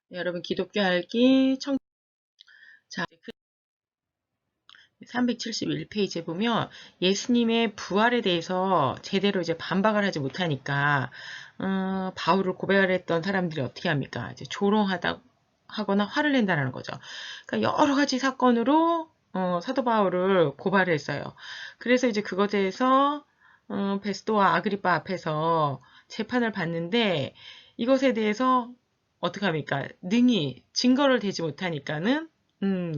네, 여러분 기독교 알기 자, 371페이지에 보면 예수님의 부활에 대해서 제대로 이제 반박을 하지 못하니까 바울을 고발했던 사람들이 어떻게 합니까? 이제 조롱하다 하거나 화를 낸다는 거죠. 그러니까 여러 가지 사건으로 사도 바울을 고발을 했어요. 그래서 이제 그것에 대해서 베스도와 아그리파 앞에서 재판을 받는데 이것에 대해서 어떻게 합니까? 능히 증거를 대지 못하니까는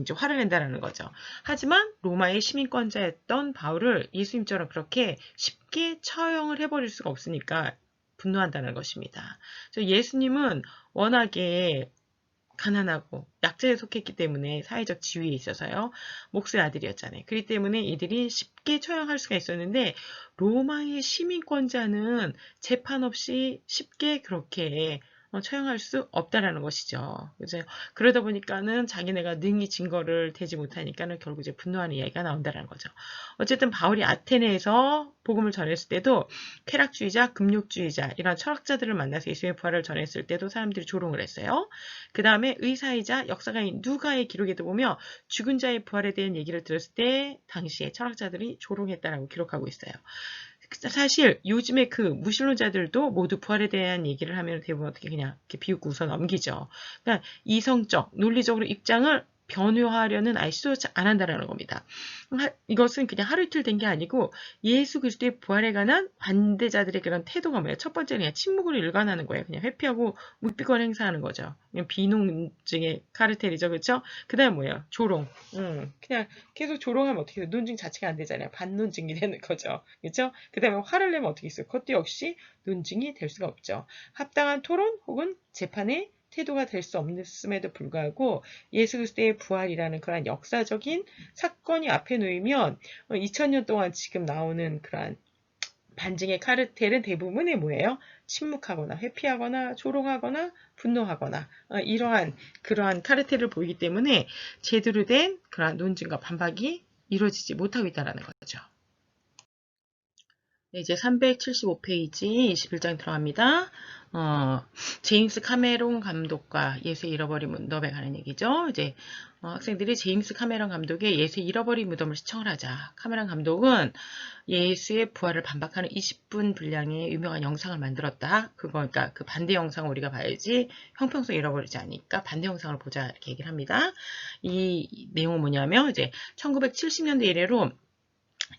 이제 화를 낸다는 거죠. 하지만 로마의 시민권자였던 바울을 예수님처럼 그렇게 쉽게 처형을 해버릴 수가 없으니까 분노한다는 것입니다. 예수님은 워낙에 가난하고 약자에 속했기 때문에 사회적 지위에 있어서요. 목수의 아들이었잖아요. 그렇기 때문에 이들이 쉽게 처형할 수가 있었는데 로마의 시민권자는 재판 없이 쉽게 그렇게 처형할 수 없다라는 것이죠. 그죠? 그러다 보니까는 자기네가 능히 증거를 대지 못하니까는 결국 이제 분노하는 이야기가 나온다는 거죠. 어쨌든 바울이 아테네에서 복음을 전했을 때도 쾌락주의자, 금욕주의자 이런 철학자들을 만나서 예수님의 부활을 전했을 때도 사람들이 조롱을 했어요. 그 다음에 의사이자 역사가인 누가의 기록에도 보면 죽은 자의 부활에 대한 얘기를 들었을 때 당시에 철학자들이 조롱했다라고 기록하고 있어요. 사실 요즘에 그 무신론자들도 모두 부활에 대한 얘기를 하면 대부분 어떻게 그냥 이렇게 비웃고 웃어 넘기죠. 그러니까 이성적, 논리적으로 입장을 변호하려는 아예 시도치 안 한다라는 겁니다. 이것은 그냥 하루 이틀 된 게 아니고 예수 그리스도의 부활에 관한 반대자들의 그런 태도가 뭐예요? 첫 번째는 그냥 침묵으로 일관하는 거예요. 그냥 회피하고 묵비권 행사하는 거죠. 그냥 비논증의 카르텔이죠. 그렇죠? 그 다음에 뭐예요? 조롱. 그냥 계속 조롱하면 어떻게 해요? 논증 자체가 안 되잖아요. 반논증이 되는 거죠. 그렇죠? 그 다음에 화를 내면 어떻게 있어요? 그것도 역시 논증이 될 수가 없죠. 합당한 토론 혹은 재판의 태도가 될 수 없음에도 불구하고 예수 그리스도의 부활이라는 그러한 역사적인 사건이 앞에 놓이면 2000년 동안 지금 나오는 그러한 반증의 카르텔은 대부분이 뭐예요? 침묵하거나 회피하거나 조롱하거나 분노하거나 이러한 그러한 카르텔을 보이기 때문에 제대로 된 그러한 논증과 반박이 이루어지지 못하고 있다는 거죠. 네, 이제 375페이지 21장 들어갑니다. 제임스 카메론 감독과 예수의 잃어버린 무덤에 관한 얘기죠. 이제 학생들이 제임스 카메론 감독의 예수의 잃어버린 무덤을 시청을 하자. 카메론 감독은 예수의 부활을 반박하는 20분 분량의 유명한 영상을 만들었다. 그러니까 그 반대 영상을 우리가 봐야지 형평성 잃어버리지 않으니까 반대 영상을 보자 이렇게 얘기를 합니다. 이 내용은 뭐냐면 이제 1970년대 이래로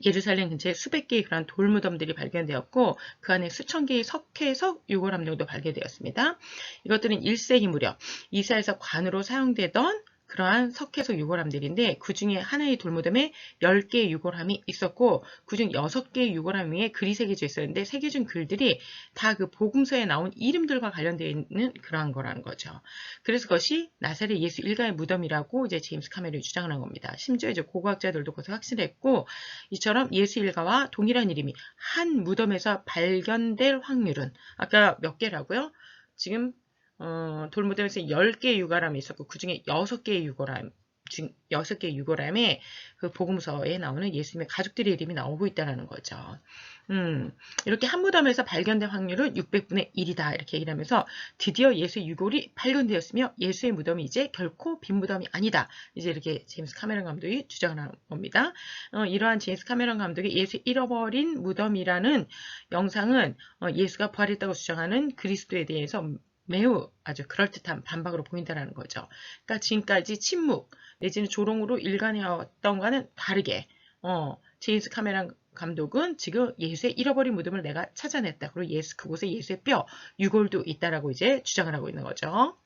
예루살렘 근처에 수백 개의 그런 돌무덤들이 발견되었고 그 안에 수천 개의 석회석 유골함 정도 발견되었습니다. 이것들은 1세기 무렵 이스라엘에서 관으로 사용되던 그러한 석회석 유골함들인데 그 중에 하나의 돌무덤에 10개의 유골함이 있었고 그중 6개의 유골함 위에 글이 새겨져 있었는데 새겨진 글들이 다 그 복음서에 나온 이름들과 관련되어 있는 그러한 거라는 거죠. 그래서 그것이 나사렛 예수 일가의 무덤이라고 이제 제임스 카메론이 주장을 한 겁니다. 심지어 이제 고고학자들도 그것을 확신했고 이처럼 예수 일가와 동일한 이름이 한 무덤에서 발견될 확률은 아까 몇 개라고요? 지금 돌무덤에서 10개의 유골함이 있었고 그 중에 6개의 유골함 6개의 유골함에 그 복음서에 나오는 예수님의 가족들의 이름이 나오고 있다는 거죠. 이렇게 한 무덤에서 발견된 확률은 600분의 1이다 이렇게 얘기를 하면서 드디어 예수의 유골이 발견되었으며 예수의 무덤이 이제 결코 빈 무덤이 아니다. 이제 이렇게 제임스 카메론 감독이 주장을 한 겁니다. 이러한 제임스 카메론 감독의 예수 잃어버린 무덤이라는 영상은 예수가 부활했다고 주장하는 그리스도에 대해서 매우 아주 그럴듯한 반박으로 보인다는 거죠. 그러니까 지금까지 침묵 내지는 조롱으로 일관해왔던 것과는 다르게 제임스 카메론 감독은 지금 예수의 잃어버린 무덤을 내가 찾아냈다. 그리고 그곳에 예수의 뼈, 유골도 있다라고 이제 주장을 하고 있는 거죠.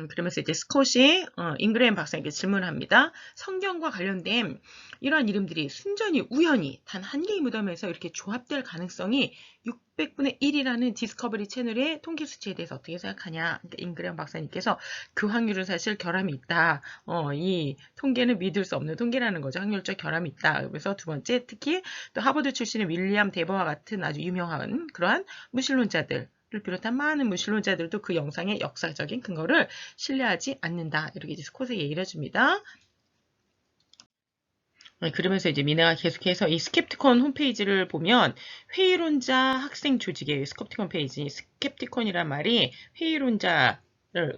그러면서 이제 스콧이 잉그레임 박사에게 질문을 합니다. 성경과 관련된 이러한 이름들이 순전히 우연히 단 한 개의 무덤에서 이렇게 조합될 가능성이 600분의 1이라는 디스커버리 채널의 통계 수치에 대해서 어떻게 생각하냐. 그러니까 잉그레임 박사님께서 그 확률은 사실 결함이 있다. 이 통계는 믿을 수 없는 통계라는 거죠. 확률적 결함이 있다. 그래서 두 번째 특히 또 하버드 출신의 윌리엄 데버와 같은 아주 유명한 그러한 무신론자들 를 비롯한 많은 무신론자들도 그 영상의 역사적인 근거를 신뢰하지 않는다. 이렇게 이제 스콧이 얘기를 해줍니다. 그러면서 이제 미네가 계속해서 이 스캡티콘 홈페이지를 보면 회의론자 학생 조직의 스캡티콘 페이지, 스캡티콘이란 말이 회의론자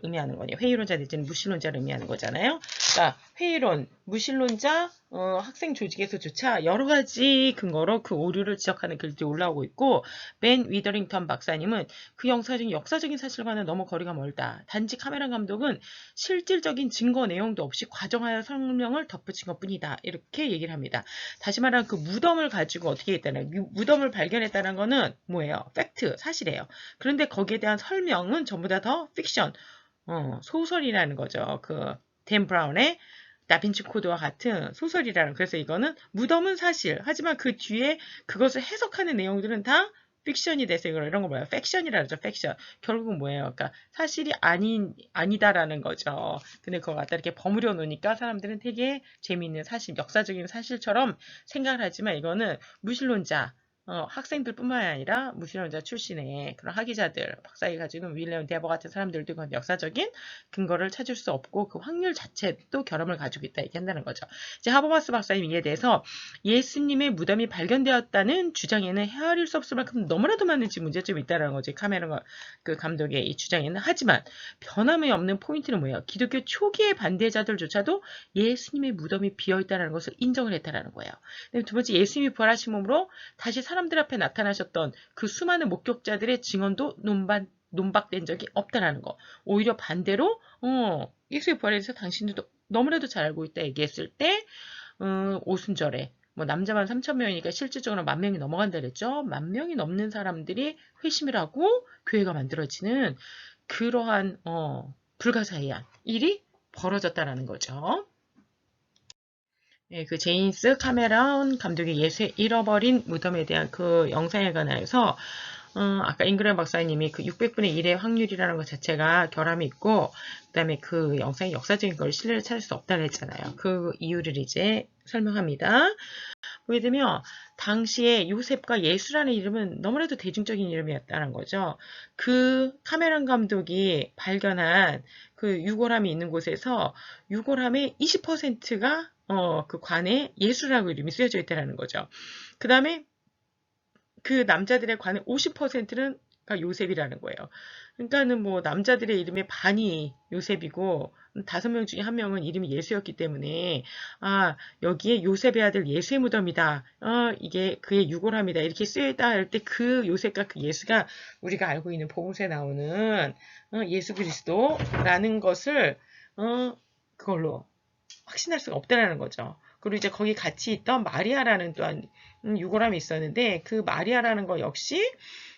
의미하는 거냐. 회의론자 내지는 무신론자를 의미하는 거잖아요. 그러니까 회의론, 무신론자, 학생 조직에서조차 여러 가지 근거로 그 오류를 지적하는 글들이 올라오고 있고, 벤 위더링턴 박사님은 그 역사적인 사실과는 너무 거리가 멀다. 단지 카메론 감독은 실질적인 증거 내용도 없이 과정하여 설명을 덧붙인 것뿐이다. 이렇게 얘기를 합니다. 다시 말하면 그 무덤을 가지고 어떻게 했다는, 무덤을 발견했다는 거는 뭐예요? 팩트, 사실이에요. 그런데 거기에 대한 설명은 전부 다 더 픽션, 소설이라는 거죠. 댄 브라운의 다빈치 코드와 같은 소설이라는. 그래서 이거는 무덤은 사실, 하지만 그 뒤에 그것을 해석하는 내용들은 다 픽션이 돼서 이런 거 뭐예요? 팩션이라 그러죠. 팩션. 결국은 뭐예요? 그러니까 사실이 아니다라는 거죠. 근데 그걸 갖다 이렇게 버무려 놓으니까 사람들은 되게 재미있는 사실, 역사적인 사실처럼 생각을 하지만 이거는 무신론자, 학생들뿐만 아니라 무신론자 출신의 그런 학위자들, 박사학위 가지고 윌리엄 데버 같은 사람들도 그건 역사적인 근거를 찾을 수 없고 그 확률 자체도 결함을 가지고 있다 이렇게 한다는 거죠. 이제 하버마스 박사님 이에 대해서 예수님의 무덤이 발견되었다는 주장에는 헤아릴 수 없을 만큼 너무나도 많은 문제점이 있다는 거죠. 카메론 그 감독의 이 주장에는. 하지만 변함이 없는 포인트는 뭐예요? 기독교 초기의 반대자들조차도 예수님의 무덤이 비어있다는 것을 인정을 했다는 거예요. 두 번째, 예수님이 부활하신 몸으로 다시 사람들 앞에 나타나셨던 그 수많은 목격자들의 증언도 논박된 적이 없다라는 거. 오히려 반대로 예수의 부활에 대해서 당신들도 너무나도 잘 알고 있다 얘기했을 때 오순절에 남자만 3,000명이니까 실질적으로 10,000명이 넘어간다 그랬죠. 10,000명이 넘는 사람들이 회심을 하고 교회가 만들어지는 그러한 불가사의한 일이 벌어졌다라는 거죠. 네, 그 제임스 카메론 감독의 예수의 잃어버린 무덤에 대한 그 영상에 관해서 아까 잉그램 박사님이 그 600분의 1의 확률이라는 것 자체가 결함이 있고, 그 다음에 그 영상이 역사적인 걸 신뢰를 찾을 수 없다고 했잖아요. 그 이유를 이제 설명합니다. 보게 되면 당시에 요셉과 예수라는 이름은 너무나도 대중적인 이름이었다는 거죠. 그 카메론 감독이 발견한 그 유골함이 있는 곳에서 유골함의 20%가 그 관에 예수라고 이름이 쓰여져 있다는 거죠. 그 다음에 그 남자들의 관의 50%는 요셉이라는 거예요. 그러니까는 남자들의 이름의 반이 요셉이고 5명 중에 1명은 이름이 예수였기 때문에 여기에 요셉의 아들 예수의 무덤이다. 이게 그의 유골함이다. 이렇게 쓰여있다 할 때 그 요셉과 그 예수가 우리가 알고 있는 복음서에 나오는 예수 그리스도라는 것을 그걸로 확신할 수가 없다는 거죠. 그리고 이제 거기 같이 있던 마리아라는 또한 유골함이 있었는데 그 마리아라는 거 역시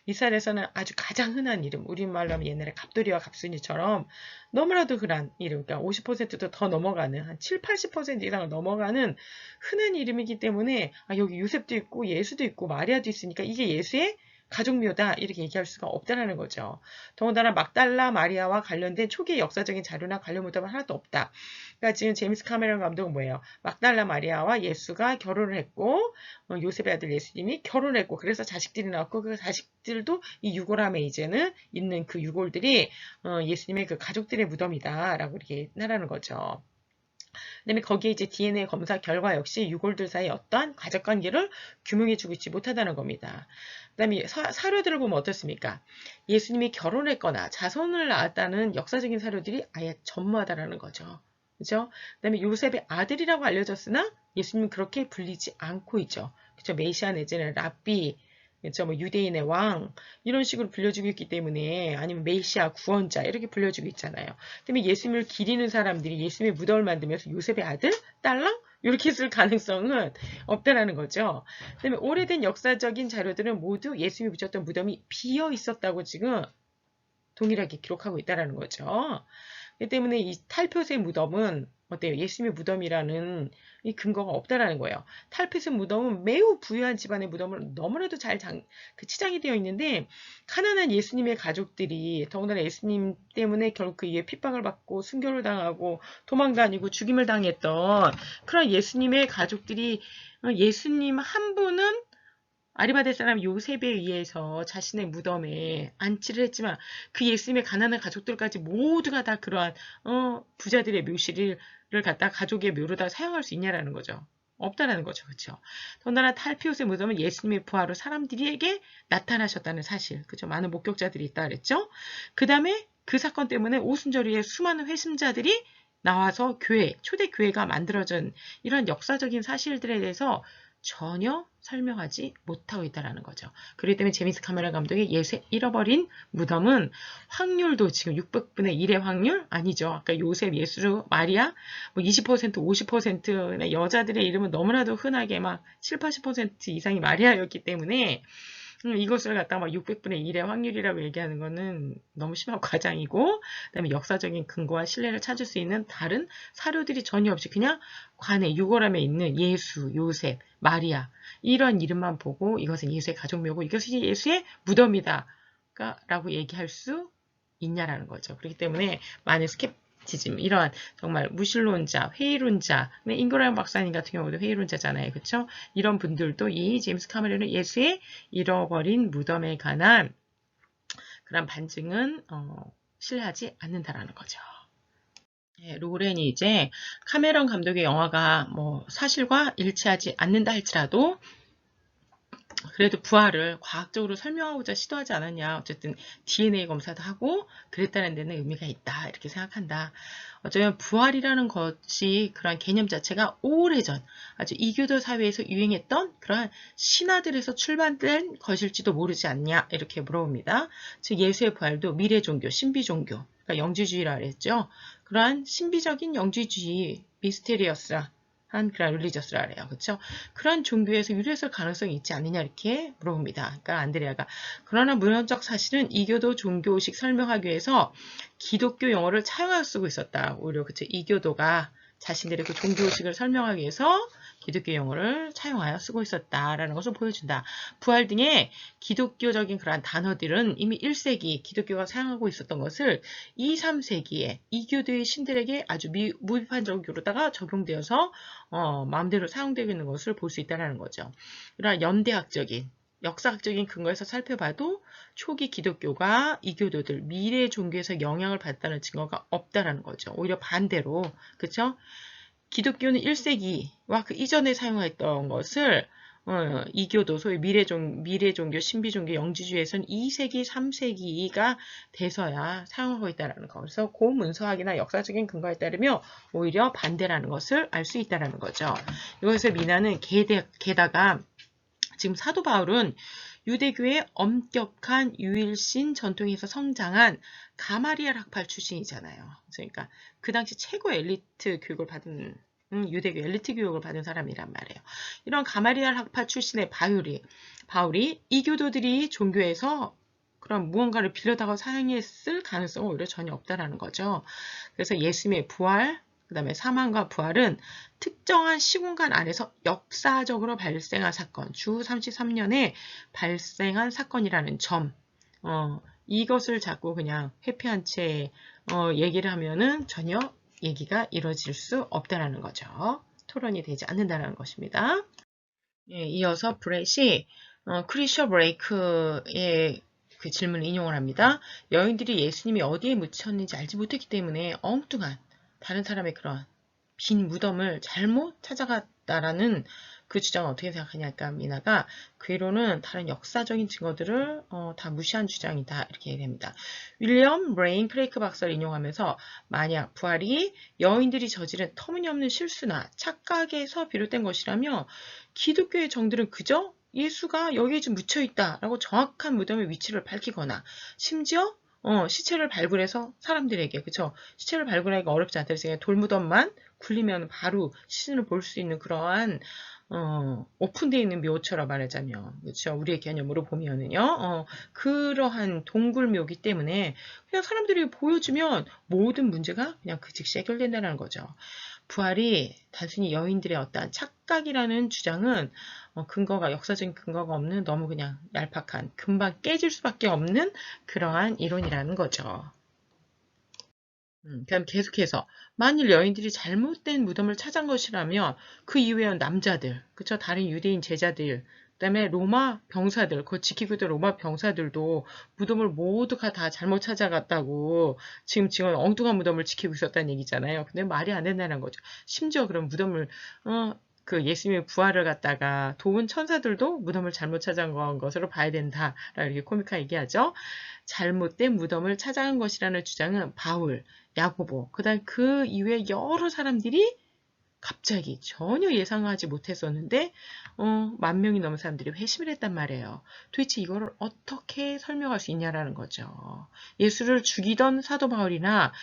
이스라엘에서는 아주 가장 흔한 이름, 우리말로 하면 옛날에 갑돌이와 갑순이처럼 너무나도 흔한 이름, 그러니까 50%도 더 넘어가는 한 7, 80% 이상을 넘어가는 흔한 이름이기 때문에 여기 요셉도 있고 예수도 있고 마리아도 있으니까 이게 예수의 가족묘다 이렇게 얘기할 수가 없다는 거죠. 더군다나 막달라 마리아와 관련된 초기의 역사적인 자료나 관련 무덤은 하나도 없다. 그러니까 지금 제임스 카메론 감독은 뭐예요? 막달라 마리아와 예수가 결혼을 했고 요셉의 아들 예수님이 결혼을 했고 그래서 자식들이 나왔고 그 자식들도 이 유골함에 이제는 있는 그 유골들이 예수님의 그 가족들의 무덤이다라고 이렇게 하라는 거죠. 그다음에 거기에 이제 DNA 검사 결과 역시 유골들 사이 어떠한 가족관계를 규명해주고 있지 못하다는 겁니다. 그다음에 사료들을 보면 어떻습니까? 예수님이 결혼했거나 자손을 낳았다는 역사적인 사료들이 아예 전무하다라는 거죠. 그죠? 그다음에 요셉의 아들이라고 알려졌으나 예수님은 그렇게 불리지 않고 있죠. 그죠? 메시아 내지는 랍비, 그렇죠? 유대인의 왕 이런 식으로 불려주고 있기 때문에 아니면 메시아 구원자 이렇게 불려주고 있잖아요. 그다음에 예수님을 기리는 사람들이 예수님의 무덤을 만들면서 요셉의 아들, 딸랑 이렇게 쓸 가능성은 없다라는 거죠. 그다음에 오래된 역사적인 자료들은 모두 예수님이 묻혔던 무덤이 비어 있었다고 지금 동일하게 기록하고 있다라는 거죠. 그렇기 때문에 이 탈푯의 무덤은 어때요? 예수님의 무덤이라는 이 근거가 없다라는 거예요. 탈푯의 무덤은 매우 부유한 집안의 무덤을 너무나도 잘 치장이 되어 있는데 가난한 예수님의 가족들이 더군다나 예수님 때문에 결국 그 이후에 핍박을 받고 순교를 당하고 도망 다니고 죽임을 당했던 그런 예수님의 가족들이 예수님 한 분은 아리마대 사람 요셉에 의해서 자신의 무덤에 안치를 했지만 그 예수님의 가난한 가족들까지 모두가 다 그러한 부자들의 묘실을 갖다 가족의 묘로다 사용할 수 있냐라는 거죠. 없다라는 거죠. 그렇죠? 더군다나 탈피옷의 무덤은 예수님의 부활로 사람들에게 나타나셨다는 사실. 그렇죠? 많은 목격자들이 있다 그랬죠? 그 다음에 그 사건 때문에 오순절에 수많은 회심자들이 나와서 교회, 초대 교회가 만들어진 이런 역사적인 사실들에 대해서 전혀 설명하지 못하고 있다는 거죠. 그렇기 때문에 제임스 카메론 감독의 예수 잃어버린 무덤은 확률도 지금 600분의 1의 확률? 아니죠. 아까 요셉, 예수, 마리아 뭐 20%, 50%의 여자들의 이름은 너무나도 흔하게 막 7, 80% 이상이 마리아였기 때문에 이것을 갖다가 막 600분의 1의 확률이라고 얘기하는 거는 너무 심한 과장이고, 그다음에 역사적인 근거와 신뢰를 찾을 수 있는 다른 사료들이 전혀 없이 그냥 관에 유골함에 있는 예수, 요셉, 마리아 이런 이름만 보고 이것은 예수의 가족묘고 이것이 예수의 무덤이다 라고 얘기할 수 있냐라는 거죠. 그렇기 때문에 많은 스캡티즘, 이러한 정말 무신론자, 회의론자, 잉그라임 박사님 같은 경우도 회의론자잖아요. 그렇죠? 이런 분들도 이 제임스 카메론의 예수의 잃어버린 무덤에 관한 그런 반증은 신뢰하지 않는다라는 거죠. 예, 로렌이 이제 카메론 감독의 영화가 뭐 사실과 일치하지 않는다 할지라도 그래도 부활을 과학적으로 설명하고자 시도하지 않았냐. 어쨌든 DNA 검사도 하고 그랬다는 데는 의미가 있다. 이렇게 생각한다. 어쩌면 부활이라는 것이 그런 개념 자체가 오래전 아주 이교도 사회에서 유행했던 그러한 신화들에서 출발된 것일지도 모르지 않냐. 이렇게 물어봅니다. 즉 예수의 부활도 미래 종교, 신비 종교, 그러니까 영지주의라 그랬죠. 그러한 신비적인 영지주의, 미스테리어스한 그런 릴리저스라 그래요. 그렇죠? 그런 종교에서 유래했을 가능성이 있지 않느냐 이렇게 물어봅니다. 그러니까 안드레아가 그러나 문헌적 사실은 이교도 종교의식 설명하기 위해서 기독교 용어를 차용하여 쓰고 있었다. 오히려 그쵸? 이교도가 자신들의 그 종교의식을 설명하기 위해서 기독교 용어를 차용하여 쓰고 있었다라는 것을 보여준다. 부활 등의 기독교적인 그러한 단어들은 이미 1세기 기독교가 사용하고 있었던 것을 2, 3세기에 이교도의 신들에게 아주 무비판적으로다가 적용되어서 마음대로 사용되고 있는 것을 볼 수 있다는 거죠. 이러한 연대학적인 역사학적인 근거에서 살펴봐도 초기 기독교가 이교도들 미래 종교에서 영향을 받았다는 증거가 없다라는 거죠. 오히려 반대로 그렇죠? 기독교는 1세기와 그 이전에 사용했던 것을 이교도 소위 미래 종교, 신비 종교, 영지주의에서는 2세기, 3세기가 돼서야 사용하고 있다는 거. 그래서 그 문서학이나 역사적인 근거에 따르면 오히려 반대라는 것을 알 수 있다는 거죠. 이것을 미나는 게다가 지금 사도 바울은 유대교의 엄격한 유일신 전통에서 성장한 가마리엘 학파 출신이잖아요. 그러니까 그 당시 최고 엘리트 교육을 받은 유대교 엘리트 교육을 받은 사람이란 말이에요. 이런 가마리엘 학파 출신의 바울이 이교도들이 종교에서 그런 무언가를 빌려다가 사용했을 가능성은 오히려 전혀 없다라는 거죠. 그래서 예수님의 부활, 그 다음에 사망과 부활은 특정한 시공간 안에서 역사적으로 발생한 사건, 주 33년에 발생한 사건이라는 점, 이것을 자꾸 그냥 회피한 채 얘기를 하면은 전혀 얘기가 이루어질 수 없다라는 거죠. 토론이 되지 않는다는 것입니다. 예, 이어서 브렛이 크리셔 브레이크의 그 질문을 인용을 합니다. 여인들이 예수님이 어디에 묻혔는지 알지 못했기 때문에 엉뚱한 다른 사람의 그런 빈 무덤을 잘못 찾아갔다라는 그 주장은 어떻게 생각하냐니까 미나가 그 이론은 다른 역사적인 증거들을 다 무시한 주장이다 이렇게 얘기합니다. 윌리엄 브레인 크레이크 박사를 인용하면서 만약 부활이 여인들이 저지른 터무니없는 실수나 착각에서 비롯된 것이라며 기독교의 정들은 그저 예수가 여기에 좀 묻혀있다라고 정확한 무덤의 위치를 밝히거나 심지어 시체를 발굴해서 사람들에게 그쵸 시체를 발굴하기가 어렵지 않다 그래서 돌무덤만 굴리면 바로 시신을 볼 수 있는 그러한 오픈되어 있는 묘처럼 말하자면 그렇죠 우리의 개념으로 보면은요 그러한 동굴묘기 때문에 그냥 사람들이 보여주면 모든 문제가 그냥 그 즉시 해결된다는 거죠. 부활이 단순히 여인들의 어떠한 착각이라는 주장은 근거가 역사적인 근거가 없는 너무 그냥 얄팍한 금방 깨질 수밖에 없는 그러한 이론이라는 거죠. 그럼 계속해서 만일 여인들이 잘못된 무덤을 찾은 것이라면 그 이외의 남자들, 그쵸? 다른 유대인 제자들, 그다음에 로마 병사들, 그거 지키고 있던 로마 병사들도 무덤을 모두가 다 잘못 찾아갔다고 지금 엉뚱한 무덤을 지키고 있었다는 얘기잖아요. 근데 말이 안 된다는 거죠. 심지어 그런 무덤을 그 예수님의 부활을 갖다가 도운 천사들도 무덤을 잘못 찾아간 것으로 봐야 된다. 이렇게 코미카 얘기하죠. 잘못된 무덤을 찾아간 것이라는 주장은 바울, 야고보, 그다음 그 이후에 여러 사람들이 갑자기 전혀 예상하지 못했었는데 10,000명이 넘는 사람들이 회심을 했단 말이에요. 도대체 이거를 어떻게 설명할 수 있냐라는 거죠. 예수를 죽이던 사도 바울이나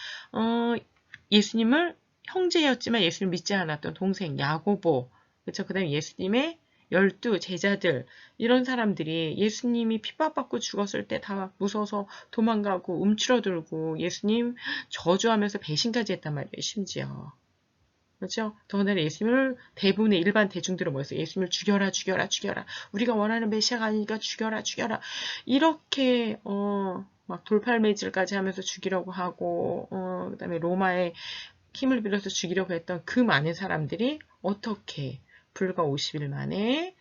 예수님을 형제였지만 예수를 믿지 않았던 동생 야고보, 그렇죠? 그다음에 예수님의 12 제자들, 이런 사람들이 예수님이 핍박받고 죽었을 때 다 무서워서 도망가고 움츠러들고 예수님 저주하면서 배신까지 했단 말이에요. 심지어. 그렇죠? 더군다나 예수님을 대부분의 일반 대중들은 뭐였어요? 예수님을 죽여라, 죽여라, 죽여라. 우리가 원하는 메시아가 아니니까 죽여라, 죽여라. 이렇게 막 돌팔매질까지 하면서 죽이려고 하고 그다음에 로마의 힘을 빌려서 죽이려고 했던 그 많은 사람들이 어떻게 불과 50일 만에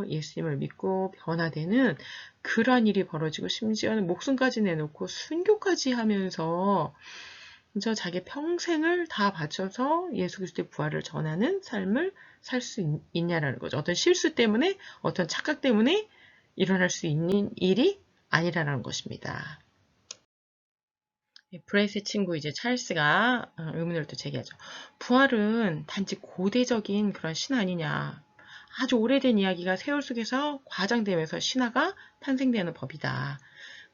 예수님을 믿고 변화되는 그러한 일이 벌어지고 심지어는 목숨까지 내놓고 순교까지 하면서 자기 평생을 다 바쳐서 예수 그리스도의 부활을 전하는 삶을 살 수 있냐라는 거죠. 어떤 실수 때문에, 어떤 착각 때문에 일어날 수 있는 일이 아니라는 것입니다. 브레이스의 친구 이제 찰스가 의문을 또 제기하죠. 부활은 단지 고대적인 그런 신화 아니냐. 아주 오래된 이야기가 세월 속에서 과장되면서 신화가 탄생되는 법이다.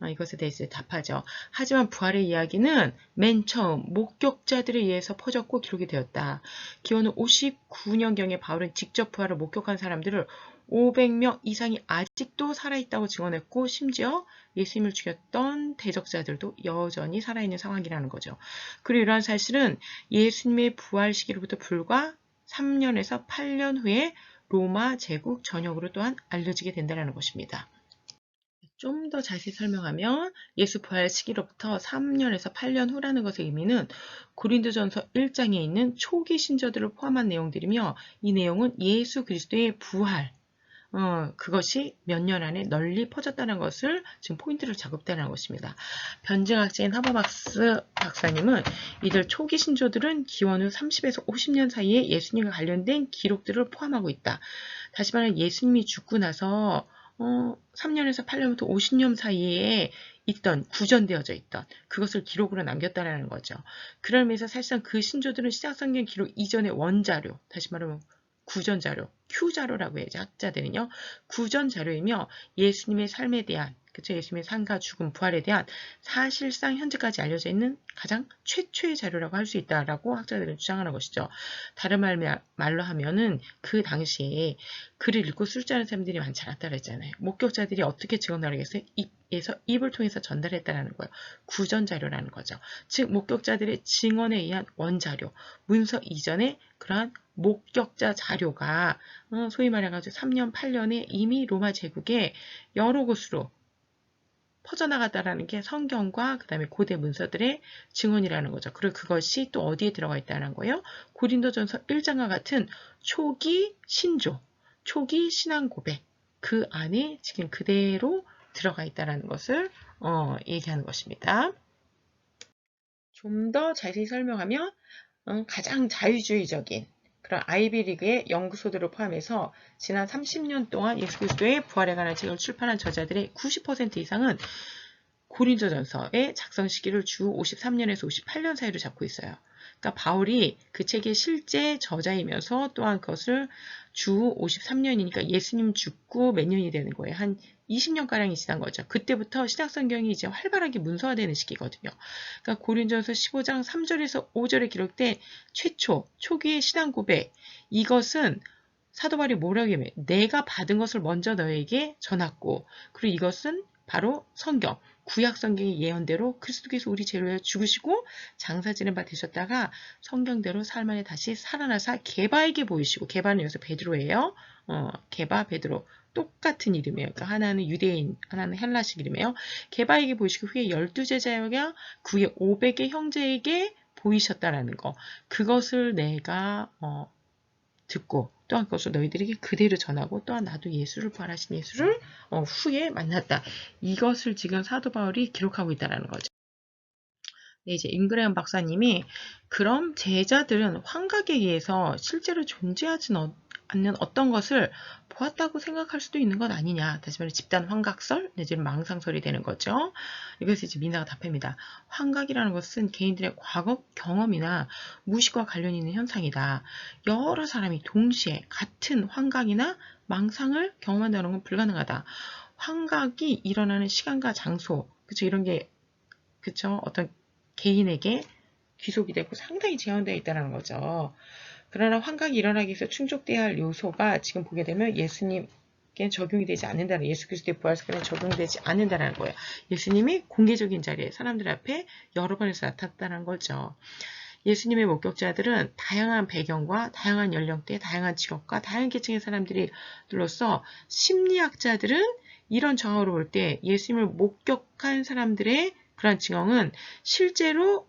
이것에 대해서 답하죠. 하지만 부활의 이야기는 맨 처음 목격자들에 의해서 퍼졌고 기록이 되었다. 기원후 59년경에 바울은 직접 부활을 목격한 사람들을 500명 이상이 아직도 살아있다고 증언했고 심지어 예수님을 죽였던 대적자들도 여전히 살아있는 상황이라는 거죠. 그리고 이러한 사실은 예수님의 부활 시기로부터 불과 3년에서 8년 후에 로마 제국 전역으로 또한 알려지게 된다는 것입니다. 좀 더 자세히 설명하면 예수 부활 시기로부터 3년에서 8년 후라는 것의 의미는 고린도전서 1장에 있는 초기 신조들을 포함한 내용들이며 이 내용은 예수 그리스도의 부활, 그것이 몇 년 안에 널리 퍼졌다는 것을 지금 포인트를 잡았다는 것입니다. 변증학자인 하버박스 박사님은 이들 초기 신조들은 기원 후 30에서 50년 사이에 예수님과 관련된 기록들을 포함하고 있다. 다시 말하면 예수님이 죽고 나서 3년에서 8년부터 50년 사이에 구전되어져 있던 그것을 기록으로 남겼다는 거죠. 그러면서 사실상 그 신조들은 신약성경 기록 이전의 원자료, 다시 말하면 구전자료, Q자료라고 해야지 학자들은요. 구전자료이며 예수님의 삶에 대한, 그쵸? 예수님의 삶과 죽음, 부활에 대한 사실상 현재까지 알려져 있는 가장 최초의 자료라고 할 수 있다라고 학자들은 주장하는 것이죠. 다른 말로 하면은 그 당시에 글을 읽고 쓸 줄 아는 사람들이 많지 않았다고 했잖아요. 목격자들이 어떻게 증언을 하겠어요? 입을 통해서 전달했다라는 거예요. 구전자료라는 거죠. 즉 목격자들의 증언에 의한 원자료, 문서 이전의 그러한 목격자 자료가 소위 말해가지고 3년, 8년에 이미 로마 제국의 여러 곳으로 퍼져나갔다라는 게 성경과 그 다음에 고대 문서들의 증언이라는 거죠. 그리고 그것이 또 어디에 들어가 있다는 거예요? 고린도전서 1장과 같은 초기 신조, 초기 신앙 고백, 그 안에 지금 그대로 들어가 있다는 것을 얘기하는 것입니다. 좀 더 자세히 설명하면 가장 자유주의적인 그런 아이비리그의 연구소들을 포함해서 지난 30년 동안 예수 그리스도의 부활에 관한 책을 출판한 저자들의 90% 이상은 고린도전서의 작성 시기를 주 53년에서 58년 사이로 잡고 있어요. 그러니까 바울이 그 책의 실제 저자이면서 또한 그것을 주 53년이니까 예수님 죽고 몇 년이 되는 거예요. 한 20년가량이 지난 거죠. 그때부터 신약성경이 이제 활발하게 문서화되는 시기거든요. 그러니까 고린도전서 15장 3절에서 5절에 기록된 초기의 신앙 고백, 이것은 사도 바울이 뭐라고 하면 내가 받은 것을 먼저 너에게 전했고, 그리고 이것은 바로 성경, 구약 성경의 예언대로 그리스도께서 우리 죄로 죽으시고 장사 지는 바 되셨다가 성경대로 삶 안에 다시 살아나사 게바에게 보이시고, 게바는 여기서 베드로예요. 게바, 베드로 똑같은 이름이에요. 그러니까 하나는 유대인, 하나는 헬라식 이름이에요. 게바에게 보이시고 후에 12제자에게 그 후에 500의 형제에게 보이셨다라는 거. 그것을 내가 듣고 또한 그것을 너희들에게 그대로 전하고 또한 나도 예수를 부활하신 예수를 후에 만났다. 이것을 지금 사도 바울이 기록하고 있다는 거죠. 네, 이제 잉그레엄 박사님이 그럼 제자들은 환각에 의해서 실제로 존재하진 않는 어떤 것을 보았다고 생각할 수도 있는 것 아니냐. 다시 말해 집단 환각설 내지는 망상설이 되는 거죠. 이것을 이제 미나가 답합니다. 환각이라는 것은 개인들의 과거 경험이나 무의식과 관련 있는 현상이다. 여러 사람이 동시에 같은 환각이나 망상을 경험한다는 건 불가능하다. 환각이 일어나는 시간과 장소, 그쵸, 이런 게, 그쵸, 어떤 개인에게 귀속이 되고 상당히 제한되어 있다는 거죠. 그러나 환각이 일어나기 위해서 충족돼야 할 요소가 지금 보게 되면 예수님께 적용이 되지 않는다는, 예수 그리스도의 부활사건에 적용되지 않는다는 거예요. 예수님이 공개적인 자리에 사람들 앞에 여러 번에서 나타났다는 거죠. 예수님의 목격자들은 다양한 배경과 다양한 연령대, 다양한 직업과 다양한 계층의 사람들이 둘러서 심리학자들은 이런 정황으로 볼 때 예수님을 목격한 사람들의 그러한 증언은 실제로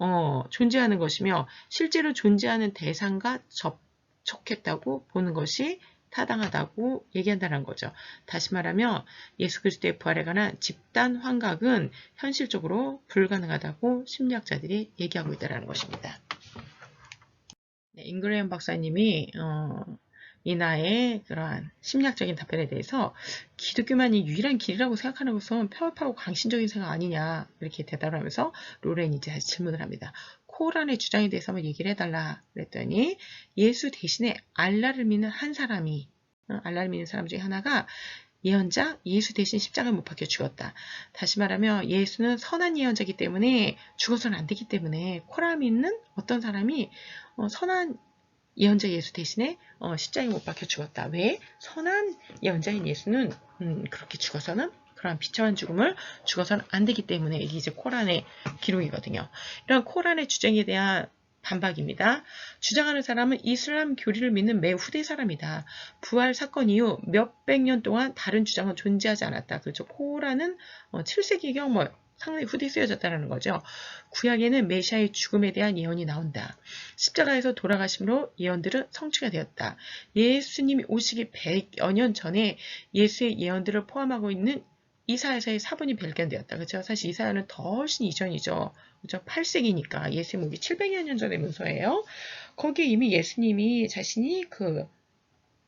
존재하는 것이며 실제로 존재하는 대상과 접촉했다고 보는 것이 타당하다고 얘기한다는 거죠. 다시 말하면 예수 그리스도의 부활에 관한 집단 환각은 현실적으로 불가능하다고 심리학자들이 얘기하고 있다는 것입니다. 네, 잉그레임 박사님이 이나의 그러한 심리학적인 답변에 대해서 기독교만이 유일한 길이라고 생각하는 것은 편협하고 강신적인 생각 아니냐 이렇게 대답을 하면서 로렌이 이제 다시 질문을 합니다. 코란의 주장에 대해서 한번 얘기를 해달라 그랬더니 예수 대신에 알라를 믿는 한 사람이 알라를 믿는 사람 중에 하나가 예언자 예수 대신 십자가에 못 박혀 죽었다. 다시 말하면 예수는 선한 예언자이기 때문에 죽어서는 안 되기 때문에 코란 믿는 어떤 사람이 선한 예언자 예수 대신에 십자가에 못 박혀 죽었다. 왜? 선한 예언자인 예수는 그렇게 죽어서는 그러한 비참한 죽음을 죽어서는 안 되기 때문에 이게 이제 코란의 기록이거든요. 이런 코란의 주장에 대한 반박입니다. 주장하는 사람은 이슬람 교리를 믿는 매우 후대 사람이다. 부활 사건 이후 몇백 년 동안 다른 주장은 존재하지 않았다. 그렇죠. 코란은 7세기경 상당히 후대 쓰여졌다는 거죠. 구약에는 메시아의 죽음에 대한 예언이 나온다. 십자가에서 돌아가심으로 예언들은 성취가 되었다. 예수님이 오시기 100여 년 전에 예수의 예언들을 포함하고 있는 이사야서의 사본이 발견되었다. 그렇죠? 사실 이사야는 더 훨씬 이전이죠. 그렇죠? 8세기니까 예수님 오기 700여 년 전의 문서예요. 거기에 이미 예수님이 자신이 그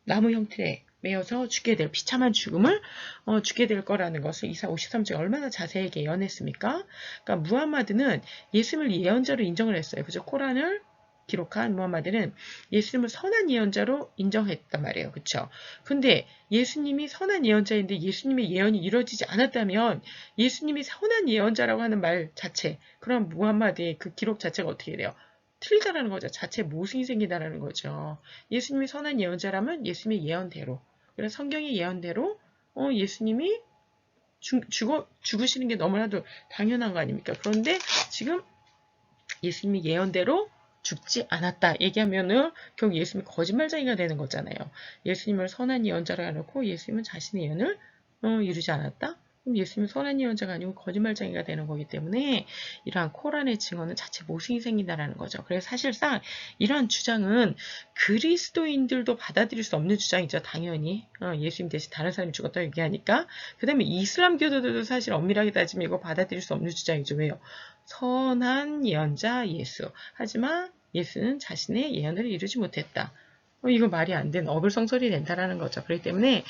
나무 형틀에 매여서 죽게 될 비참한 죽음을 죽게 될 거라는 것을 이사 53장에 얼마나 자세하게 예언했습니까? 그러니까 무함마드는 예수님을 예언자로 인정을 했어요. 그죠? 코란을 기록한 무함마드는 예수님을 선한 예언자로 인정했단 말이에요. 그렇죠? 근데 예수님이 선한 예언자인데 예수님의 예언이 이루어지지 않았다면 예수님이 선한 예언자라고 하는 말 자체, 그런 무함마드의 그 기록 자체가 어떻게 돼요? 틀리다라는 거죠. 자체 모순이 생기다라는 거죠. 예수님이 선한 예언자라면 예수님의 예언대로, 그래서 성경의 예언대로 예수님이 죽으시는 게 너무나도 당연한 거 아닙니까? 그런데 지금 예수님이 예언대로 죽지 않았다 얘기하면은 결국 예수님이 거짓말쟁이가 되는 거잖아요. 예수님을 선한 예언자라 해놓고 예수님은 자신의 예언을 이루지 않았다? 그럼 예수님은 선한 예언자가 아니고 거짓말쟁이가 되는 거기 때문에 이러한 코란의 증언은 자체 모순이 생긴다는 거죠. 그래서 사실상 이러한 주장은 그리스도인들도 받아들일 수 없는 주장이죠. 당연히 예수님 대신 다른 사람이 죽었다고 얘기하니까. 그 다음에 이슬람교도들도 사실 엄밀하게 따지면 이거 받아들일 수 없는 주장이죠. 왜요? 선한 예언자 예수. 하지만 예수는 자신의 예언을 이루지 못했다. 이거 말이 안 된 어불성설이 된다라는 거죠. 그렇기 때문에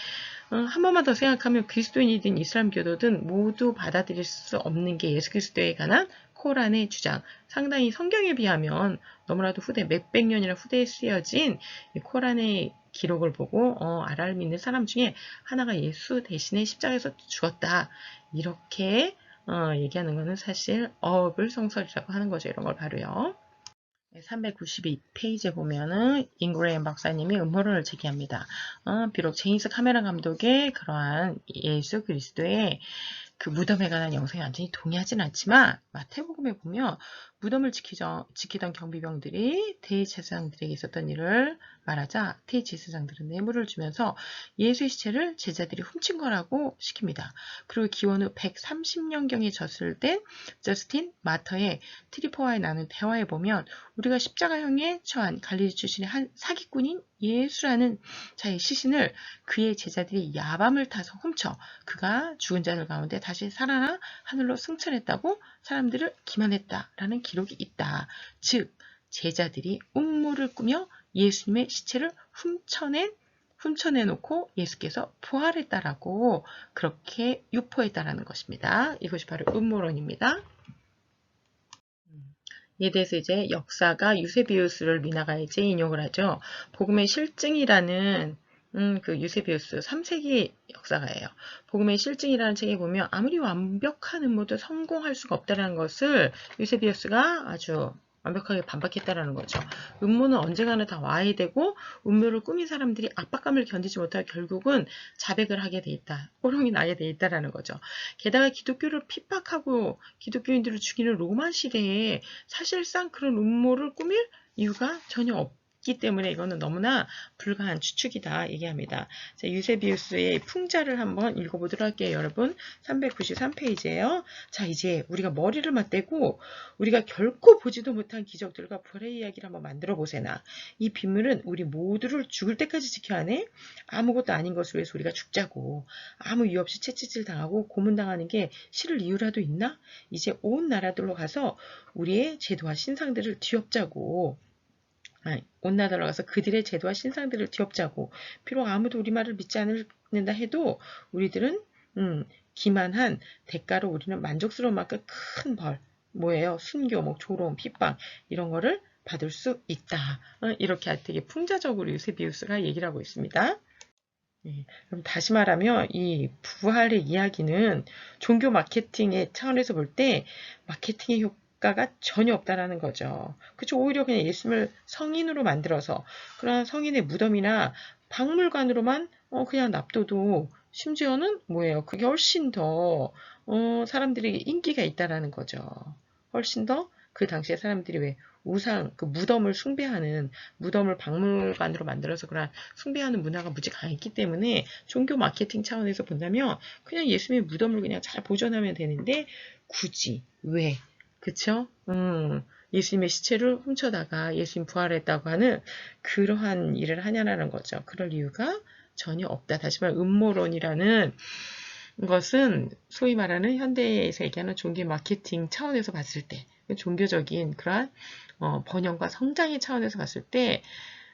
한 번만 더 생각하면 그리스도인이든 이슬람교도든 모두 받아들일 수 없는 게 예수 그리스도에 관한 코란의 주장. 상당히 성경에 비하면 너무나도 후대 몇백 년이나 후대에 쓰여진 이 코란의 기록을 보고 알라를 믿는 사람 중에 하나가 예수 대신에 십자가에서 죽었다. 이렇게 얘기하는 것은 사실 어불성설이라고 하는 거죠. 이런 걸 바로요. 392페이지에 보면은 잉그레임 박사님이 음모론을 제기합니다. 비록 제임스 카메론 감독의 그러한 예수 그리스도의 그 무덤에 관한 영상에 완전히 동의하진 않지만 마태복음에 보면 무덤을 지키던 경비병들이 대제사장들에게 있었던 일을 말하자 대제사장들은 뇌물을 주면서 예수의 시체를 제자들이 훔친 거라고 시킵니다. 그리고 기원 후 130년경에 졌을 때 저스틴 마터의 트리퍼와의 나눈 대화에 보면 우리가 십자가형에 처한 갈릴리 출신의 한 사기꾼인 예수라는 자의 시신을 그의 제자들이 야밤을 타서 훔쳐 그가 죽은 자들 가운데 다시 살아나 하늘로 승천했다고 사람들을 기만했다라는 기록이 있다. 즉 제자들이 음모를 꾸며 예수님의 시체를 훔쳐내놓고 예수께서 부활했다라고 그렇게 유포했다라는 것입니다. 이것이 바로 음모론입니다. 이에 대해서 이제 역사가 유세비우스를 미나가 이제 인용을 하죠. 복음의 실증이라는 그 유세비우스 3세기 역사가예요. 복음의 실증이라는 책에 보면 아무리 완벽한 음모도 성공할 수가 없다는 것을 유세비우스가 아주 완벽하게 반박했다라는 거죠. 음모는 언젠가는 다 와야 되고 음모를 꾸민 사람들이 압박감을 견디지 못하고 결국은 자백을 하게 돼 있다. 호롱이 나게 돼 있다라는 거죠. 게다가 기독교를 핍박하고 기독교인들을 죽이는 로마 시대에 사실상 그런 음모를 꾸밀 이유가 전혀 없기 때문에 이거는 너무나 불가한 추측이다 얘기합니다. 자, 유세비우스의 풍자를 한번 읽어보도록 할게요. 여러분 393페이지예요. 자, 이제 우리가 머리를 맞대고 우리가 결코 보지도 못한 기적들과 부활의 이야기를 한번 만들어 보세나. 이 빗물은 우리 모두를 죽을 때까지 지켜야 하네. 아무것도 아닌 것을 위해서 우리가 죽자고. 아무 이유 없이 채찍질 당하고 고문당하는 게 싫을 이유라도 있나? 이제 온 나라들로 가서 우리의 제도와 신상들을 뒤엎자고. 온 나라로 가서 그들의 제도와 신상들을 뒤엎자고. 비록 아무도 우리 말을 믿지 않는다 해도 우리들은 기만한 대가로 우리는 만족스러운 만큼 큰 벌, 뭐예요? 순교, 뭐 조롱, 핍박 이런 거를 받을 수 있다. 이렇게 되게 풍자적으로 유세비우스가 얘기를 하고 있습니다. 네, 그럼 다시 말하면 이 부활의 이야기는 종교 마케팅의 차원에서 볼 때 마케팅의 효과가 전혀 없다라는 거죠. 그쵸? 오히려 그냥 예수님을 성인으로 만들어서 그런 성인의 무덤이나 박물관으로만 그냥 납둬도 심지어는 뭐예요? 그게 훨씬 더 사람들에게 인기가 있다라는 거죠. 훨씬 더 그 당시에 사람들이 왜 우상, 그 무덤을 숭배하는, 무덤을 박물관으로 만들어서 그런 숭배하는 문화가 무지 강했기 때문에 종교 마케팅 차원에서 본다면 그냥 예수님의 무덤을 그냥 잘 보존하면 되는데 굳이 왜? 그쵸? 예수님의 시체를 훔쳐다가 예수님 부활했다고 하는 그러한 일을 하냐라는 거죠. 그럴 이유가 전혀 없다. 다시 말해 음모론이라는 것은 소위 말하는 현대에서 얘기하는 종교 마케팅 차원에서 봤을 때 종교적인 그러한 번영과 성장의 차원에서 봤을 때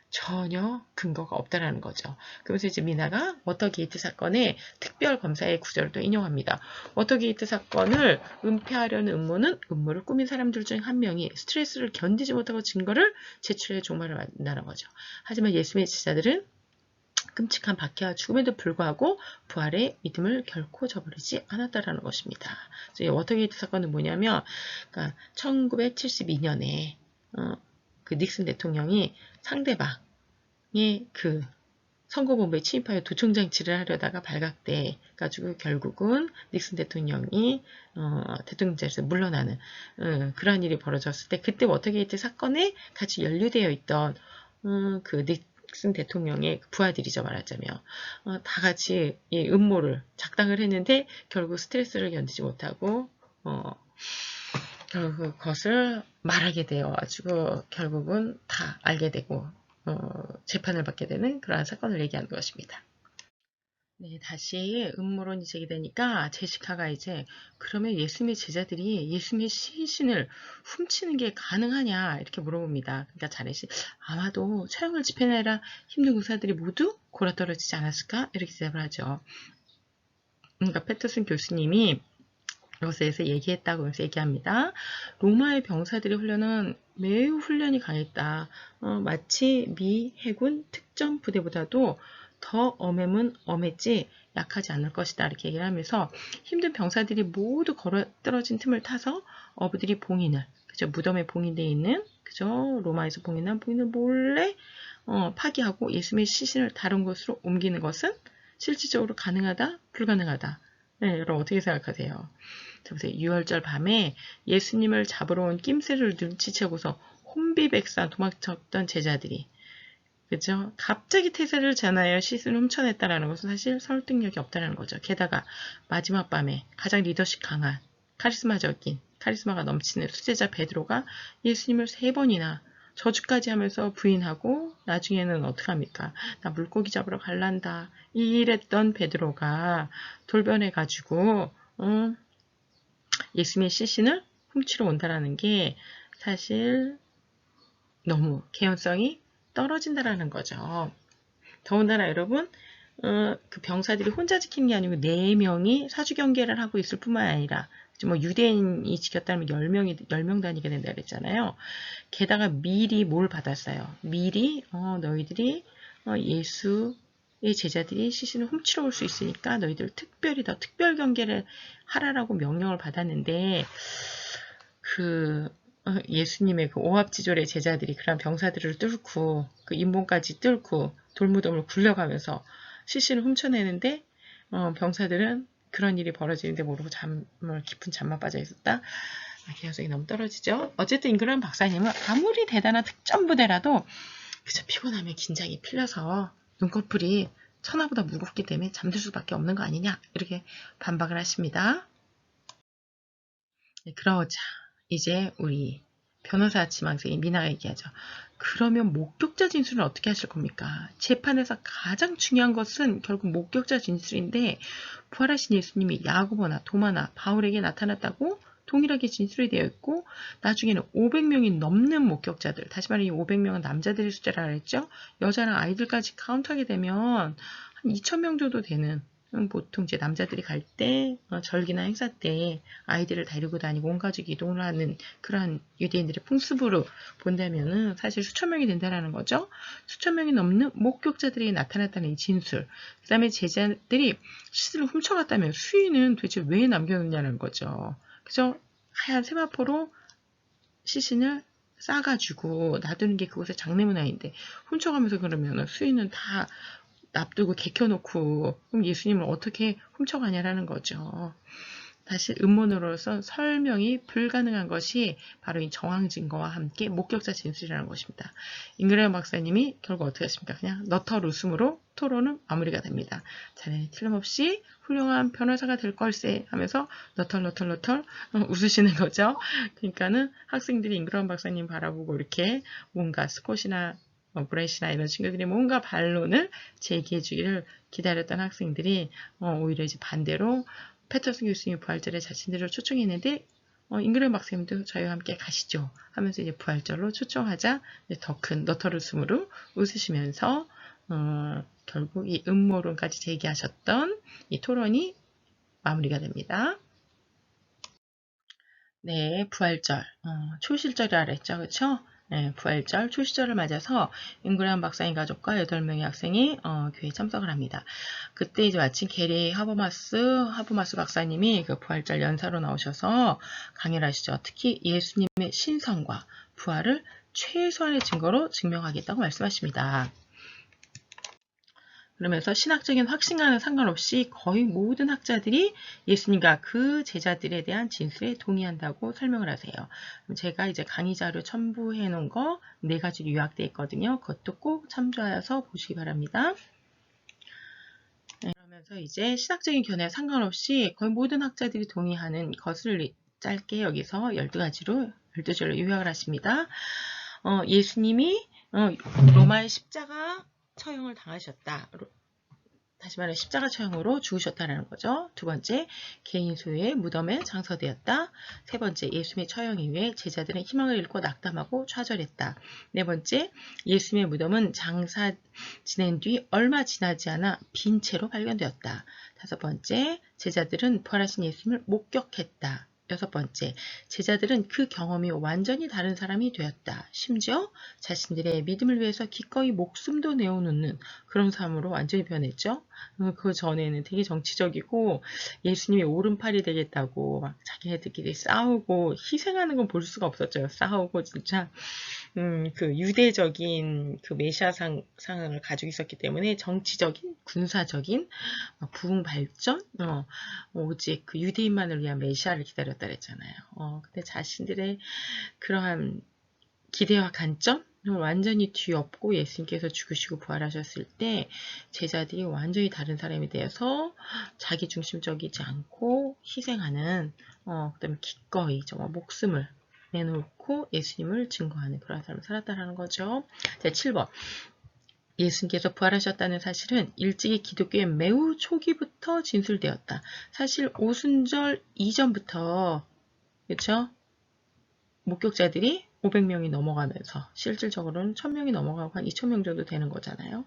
전혀 근거가 없다라는 거죠. 그래서 이제 미나가 워터게이트 사건의 특별 검사의 구절을 또 인용합니다. 워터게이트 사건을 은폐하려는 음모는 음모를 꾸민 사람들 중 한 명이 스트레스를 견디지 못하고 증거를 제출해 종말을 만든다는 거죠. 하지만 예수님의 제자들은 끔찍한 박해와 죽음에도 불구하고 부활의 믿음을 결코 저버리지 않았다라는 것입니다. 워터게이트 사건은 뭐냐면, 그러니까 1972년에 그 닉슨 대통령이 상대방의 그 선거본부에 침입하여 도청장치를 하려다가 발각돼 가지고 결국은 닉슨 대통령이 대통령자리에서 물러나는 그러한 일이 벌어졌을 때 그때 워터게이트 사건에 같이 연루되어 있던 그 닉슨 대통령의 부하들이죠, 말하자면 다 같이 이 음모를 작당을 했는데 결국 스트레스를 견디지 못하고 결국 그것을 말하게 되어가지고 결국은 다 알게 되고 재판을 받게 되는 그러한 사건을 얘기하는 것입니다. 네, 다시 음모론이 제기되니까 제시카가 이제 그러면 예수님의 제자들이 예수님의 시신을 훔치는 게 가능하냐 이렇게 물어봅니다. 그러니까 자네시 아마도 처형을 집행하라 힘든 의사들이 모두 골아떨어지지 않았을까 이렇게 대답을 하죠. 그러니까 패터슨 교수님이 로스에서 얘기했다고 해서 얘기합니다. 로마의 병사들의 훈련은 매우 훈련이 강했다. 마치 미 해군 특전 부대보다도 더 엄해면 엄했지 약하지 않을 것이다. 이렇게 얘기를 하면서 힘든 병사들이 모두 걸어 떨어진 틈을 타서 어부들이 봉인을, 그죠? 무덤에 봉인되어 있는, 그죠? 로마에서 봉인한 봉인을 몰래 파기하고 예수님의 시신을 다른 곳으로 옮기는 것은 실질적으로 가능하다? 불가능하다? 네, 여러분 어떻게 생각하세요? 자, 보세요. 6월절 밤에 예수님을 잡으러 온 낌새를 눈치채고서 혼비백산 도망쳤던 제자들이, 그죠? 갑자기 태세를 전하여 시신을 훔쳐냈다는 것은 사실 설득력이 없다는 거죠. 게다가 마지막 밤에 가장 리더십 강한 카리스마가 넘치는 수제자 베드로가 예수님을 3번이나 저주까지 하면서 부인하고 나중에는 어떡합니까? 나 물고기 잡으러 갈란다. 이랬던 베드로가 돌변해가지고 예수님의 시신을 훔치러 온다라는 게 사실 너무 개연성이 떨어진다라는 거죠. 더군다나 여러분 그 병사들이 혼자 지키는 게 아니고 4명이 사주 경계를 하고 있을 뿐만 아니라 뭐 유대인이 지켰다면 10명 다니게 된다 그랬잖아요. 게다가 미리 뭘 받았어요. 미리 너희들이 예수의 제자들이 시신을 훔치러 올 수 있으니까 너희들 특별히 더 특별 경계를 하라라고 명령을 받았는데 예수님의 그 오합지졸의 제자들이 그런 병사들을 뚫고 그 인봉까지 뚫고 돌무덤을 굴려가면서 시신을 훔쳐내는데 병사들은 그런 일이 벌어지는데 모르고 깊은 잠만 빠져 있었다. 개연성이 너무 떨어지죠. 어쨌든 잉그람 박사님은 아무리 대단한 특전부대라도 그저 피곤하면 긴장이 풀려서 눈꺼풀이 천하보다 무겁기 때문에 잠들 수밖에 없는 거 아니냐 이렇게 반박을 하십니다. 네, 그러자 이제 우리 변호사 지망생이 미나가 얘기하죠. 그러면 목격자 진술은 어떻게 하실 겁니까? 재판에서 가장 중요한 것은 결국 목격자 진술인데 부활하신 예수님이 야고보나 도마나 바울에게 나타났다고 동일하게 진술이 되어 있고 나중에는 500명이 넘는 목격자들, 다시 말해 이 500명은 남자들의 숫자라 그랬죠. 여자랑 아이들까지 카운트하게 되면 한 2,000명 정도 되는 보통 이제 남자들이 갈 때 절기나 행사 때 아이들을 데리고 다니고 온 가족 이동을 하는 그런 유대인들의 풍습으로 본다면은 사실 수천 명이 된다는 거죠. 수천 명이 넘는 목격자들이 나타났다는 이 진술. 그 다음에 제자들이 시신을 훔쳐갔다면 수인은 도대체 왜 남겨놓냐는 거죠. 그래서 하얀 세마포로 시신을 싸가지고 놔두는 게 그곳의 장례문화인데 훔쳐가면서 그러면 수인은 다 납두고 개켜놓고 그럼 예수님을 어떻게 훔쳐가냐라는 거죠. 사실 음모론으로서 설명이 불가능한 것이 바로 이 정황 증거와 함께 목격자 진술이라는 것입니다. 잉그레어 박사님이 결국 어떻게 했습니까? 그냥 너털 웃음으로 토론은 마무리가 됩니다. 자네는 틀림없이 훌륭한 변호사가 될 걸세 하면서 너털 웃으시는 거죠. 그러니까는 학생들이 잉그레어 박사님 바라보고 이렇게 뭔가 스콧이나 브레시나 이런 친구들이 뭔가 반론을 제기해 주기를 기다렸던 학생들이 오히려 이제 반대로 패터슨 교수님이 부활절에 자신들을 초청했는데 잉그레어 박사님도 저희와 함께 가시죠 하면서 이제 부활절로 초청하자 더 큰 너털 웃음으로 웃으시면서 결국 이 음모론까지 제기하셨던 이 토론이 마무리가 됩니다. 네, 부활절, 초실절이라 그랬죠, 그렇죠? 네, 부활절, 초시절을 맞아서 잉그레엄 박사님 가족과 8명의 학생이 교회에 참석을 합니다. 그때 이제 마침 게리 하버마스 박사님이 그 부활절 연사로 나오셔서 강의를 하시죠. 특히 예수님의 신성과 부활을 최소한의 증거로 증명하겠다고 말씀하십니다. 그러면서 신학적인 확신과는 상관없이 거의 모든 학자들이 예수님과 그 제자들에 대한 진술에 동의한다고 설명을 하세요. 제가 이제 강의 자료 첨부해 놓은 거 4가지 요약되어 있거든요. 그것도 꼭 참조하여서 보시기 바랍니다. 네, 그러면서 이제 신학적인 견해와 상관없이 거의 모든 학자들이 동의하는 것을 짧게 여기서 12줄로 요약을 하십니다. 예수님이 로마의 십자가 처형을 당하셨다. 다시 말해 십자가 처형으로 죽으셨다는 거죠. 두 번째, 개인 소유의 무덤에 장서되었다. 세 번째, 예수님의 처형 이후에 제자들은 희망을 잃고 낙담하고 좌절했다. 네 번째, 예수님의 무덤은 장사 지낸 뒤 얼마 지나지 않아 빈 채로 발견되었다. 다섯 번째, 제자들은 부활하신 예수님을 목격했다. 여섯 번째, 제자들은 그 경험이 완전히 다른 사람이 되었다. 심지어 자신들의 믿음을 위해서 기꺼이 목숨도 내어놓는 그런 삶으로 완전히 변했죠. 그 전에는 되게 정치적이고 예수님이 오른팔이 되겠다고 막 자기네들끼리 싸우고 희생하는 건 볼 수가 없었죠. 싸우고 진짜 그 유대적인 그 메시아 상을 가지고 있었기 때문에 정치적인, 군사적인 부흥 발전, 오직 그 유대인만을 위한 메시아를 기다렸다 그랬잖아요. 근데 자신들의 그러한 기대와 관점 완전히 뒤엎고 예수님께서 죽으시고 부활하셨을 때 제자들이 완전히 다른 사람이 되어서 자기중심적이지 않고 희생하는 그다음에 기꺼이 정말 목숨을 내놓고 예수님을 증거하는 그런 삶을 살았다는 거죠. 자, 7번. 예수님께서 부활하셨다는 사실은 일찍이 기독교의 매우 초기부터 진술되었다. 사실 오순절 이전부터 그렇죠? 목격자들이 500명이 넘어가면서 실질적으로는 1000명이 넘어가고 한 2000명 정도 되는 거잖아요.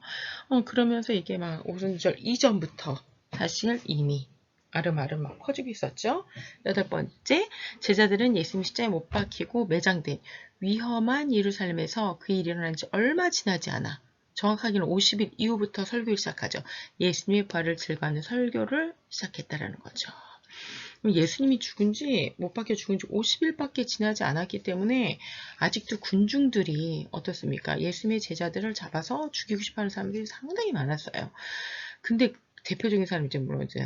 그러면서 이게 막 오순절 이전부터 사실 이미 아름아름 막 퍼지고 있었죠. 8번째, 제자들은 예수님 십자가에 못 박히고 매장된 위험한 예루살렘에서 그 일이 일어난 지 얼마 지나지 않아 정확하게는 50일 이후부터 설교를 시작하죠. 예수님의 부활을 즐거워하는 설교를 시작했다라는 거죠. 예수님이 못 박혀 죽은 지 50일밖에 지나지 않았기 때문에 아직도 군중들이 어떻습니까? 예수님의 제자들을 잡아서 죽이고 싶어하는 사람들이 상당히 많았어요. 근데 대표적인 사람이 이제 물론 이제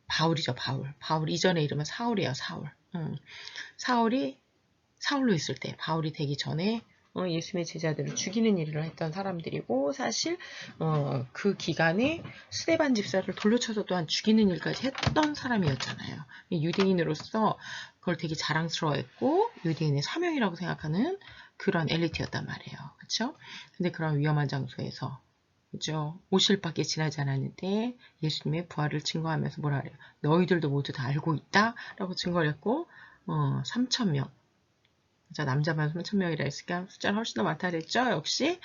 바울이죠, 바울. 바울 이전에 이름은 사울이에요, 사울. 사울이 사울로 있을 때, 바울이 되기 전에 예수님의 제자들을 죽이는 일을 했던 사람들이고, 사실 그 기간에 스데반 집사를 돌려쳐서 또한 죽이는 일까지 했던 사람이었잖아요. 유대인으로서 그걸 되게 자랑스러워했고 유대인의 사명이라고 생각하는 그런 엘리트였단 말이에요. 그렇죠? 근데 그런 위험한 장소에서 그죠? 50일밖에 지나지 않았는데 예수님의 부활을 증거하면서 뭐라 그래요? 너희들도 모두 다 알고 있다? 라고 증거를 했고 3,000명. 자, 남자만 3,000명이라 했으니까 숫자는 훨씬 더 많다 그랬죠? 역시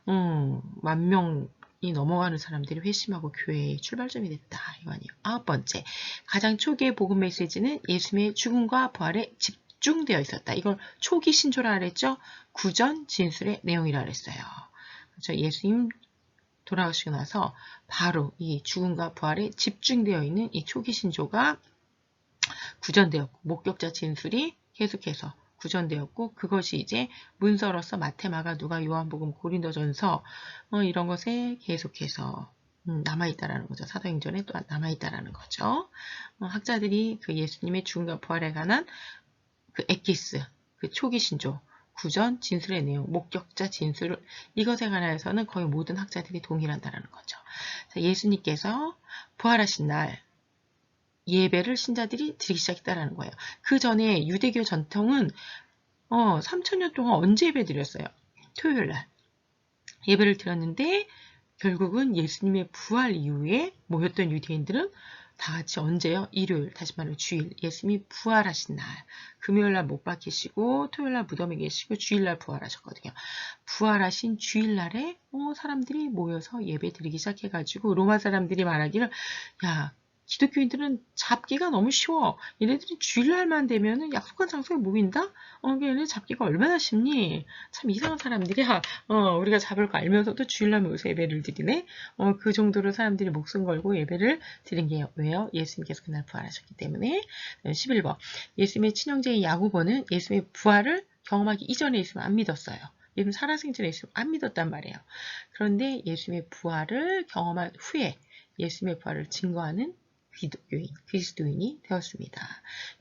10,000명이 넘어가는 사람들이 회심하고 교회의 출발점이 됐다. 이거아니에요. 9번째, 가장 초기의 복음 메시지는 예수님의 죽음과 부활에 집중되어 있었다. 이걸 초기 신조라 그랬죠? 구전 진술의 내용이라 그랬어요. 그렇죠? 예수님 돌아가시고 나서 바로 이 죽음과 부활에 집중되어 있는 이 초기 신조가 구전되었고 목격자 진술이 계속해서 구전되었고 그것이 이제 문서로서 마태, 마가, 누가, 요한복음, 고린도전서 이런 것에 계속해서 남아있다라는 거죠. 사도행전에 또 남아있다라는 거죠. 학자들이 그 예수님의 죽음과 부활에 관한 그 엑기스, 그 초기 신조, 구전, 진술의 내용, 목격자 진술 이것에 관해서는 거의 모든 학자들이 동일한다는 거죠. 예수님께서 부활하신 날 예배를 신자들이 드리기 시작했다는 거예요. 그 전에 유대교 전통은 3000년 동안 언제 예배 드렸어요? 토요일 날 예배를 드렸는데 결국은 예수님의 부활 이후에 모였던 유대인들은 다 같이 언제요? 일요일, 다시 말하면 주일, 예수님이 부활하신 날, 금요일 날 못 박히시고 토요일 날 무덤에 계시고 주일 날 부활하셨거든요. 부활하신 주일 날에 사람들이 모여서 예배 드리기 시작해가지고 로마 사람들이 말하기를 야, 기독교인들은 잡기가 너무 쉬워. 얘네들이 주일날만 되면은 약속한 장소에 모인다? 얘네 잡기가 얼마나 쉽니? 참 이상한 사람들이야. 우리가 잡을 거 알면서도 주일날 모여서 예배를 드리네? 그 정도로 사람들이 목숨 걸고 예배를 드린 게 왜요? 예수님께서 그날 부활하셨기 때문에. 11번. 예수님의 친형제인 야고보는 예수님의 부활을 경험하기 이전에 예수님을 안 믿었어요. 예수님 살아생전에 예수님을 안 믿었단 말이에요. 그런데 예수님의 부활을 경험한 후에 예수님의 부활을 증거하는 기독교인, 그리스도인이 되었습니다.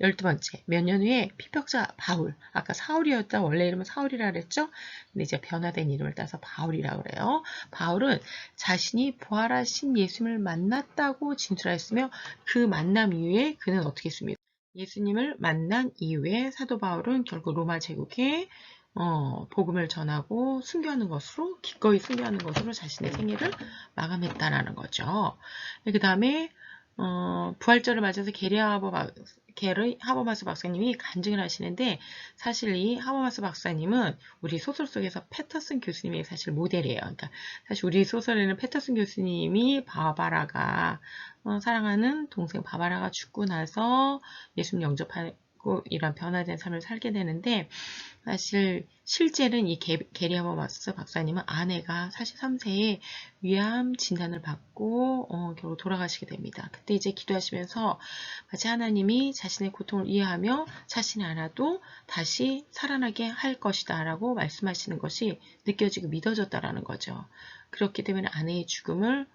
12번째, 몇 년 후에 피격자 바울, 아까 사울이었다 원래 이름은 사울이라 그랬죠? 근데 이제 변화된 이름을 따서 바울이라고 그래요. 바울은 자신이 부활하신 예수님을 만났다고 진술하였으며 그 만남 이후에 그는 어떻게 했습니까? 예수님을 만난 이후에 사도 바울은 결국 로마 제국에 복음을 전하고 순교하는 것으로 기꺼이 순교하는 것으로 자신의 생애를 마감했다라는 거죠. 그 다음에 부활절을 맞아서 게르 하버마스 박사님이 간증을 하시는데 사실 이 하버마스 박사님은 우리 소설 속에서 패터슨 교수님의 사실 모델이에요. 그러니까 사실 우리 소설에는 패터슨 교수님이 바바라가 사랑하는 동생 바바라가 죽고 나서 예수님 영접하고 이런 변화된 삶을 살게 되는데 사실 실제는 이 게리 하버마스 박사님은 아내가 43세에 위암 진단을 받고 결국 돌아가시게 됩니다. 그때 이제 기도하시면서 마치 하나님이 자신의 고통을 이해하며 자신이 않아도 다시 살아나게 할 것이다 라고 말씀하시는 것이 느껴지고 믿어졌다라는 거죠. 그렇기 때문에 아내의 죽음을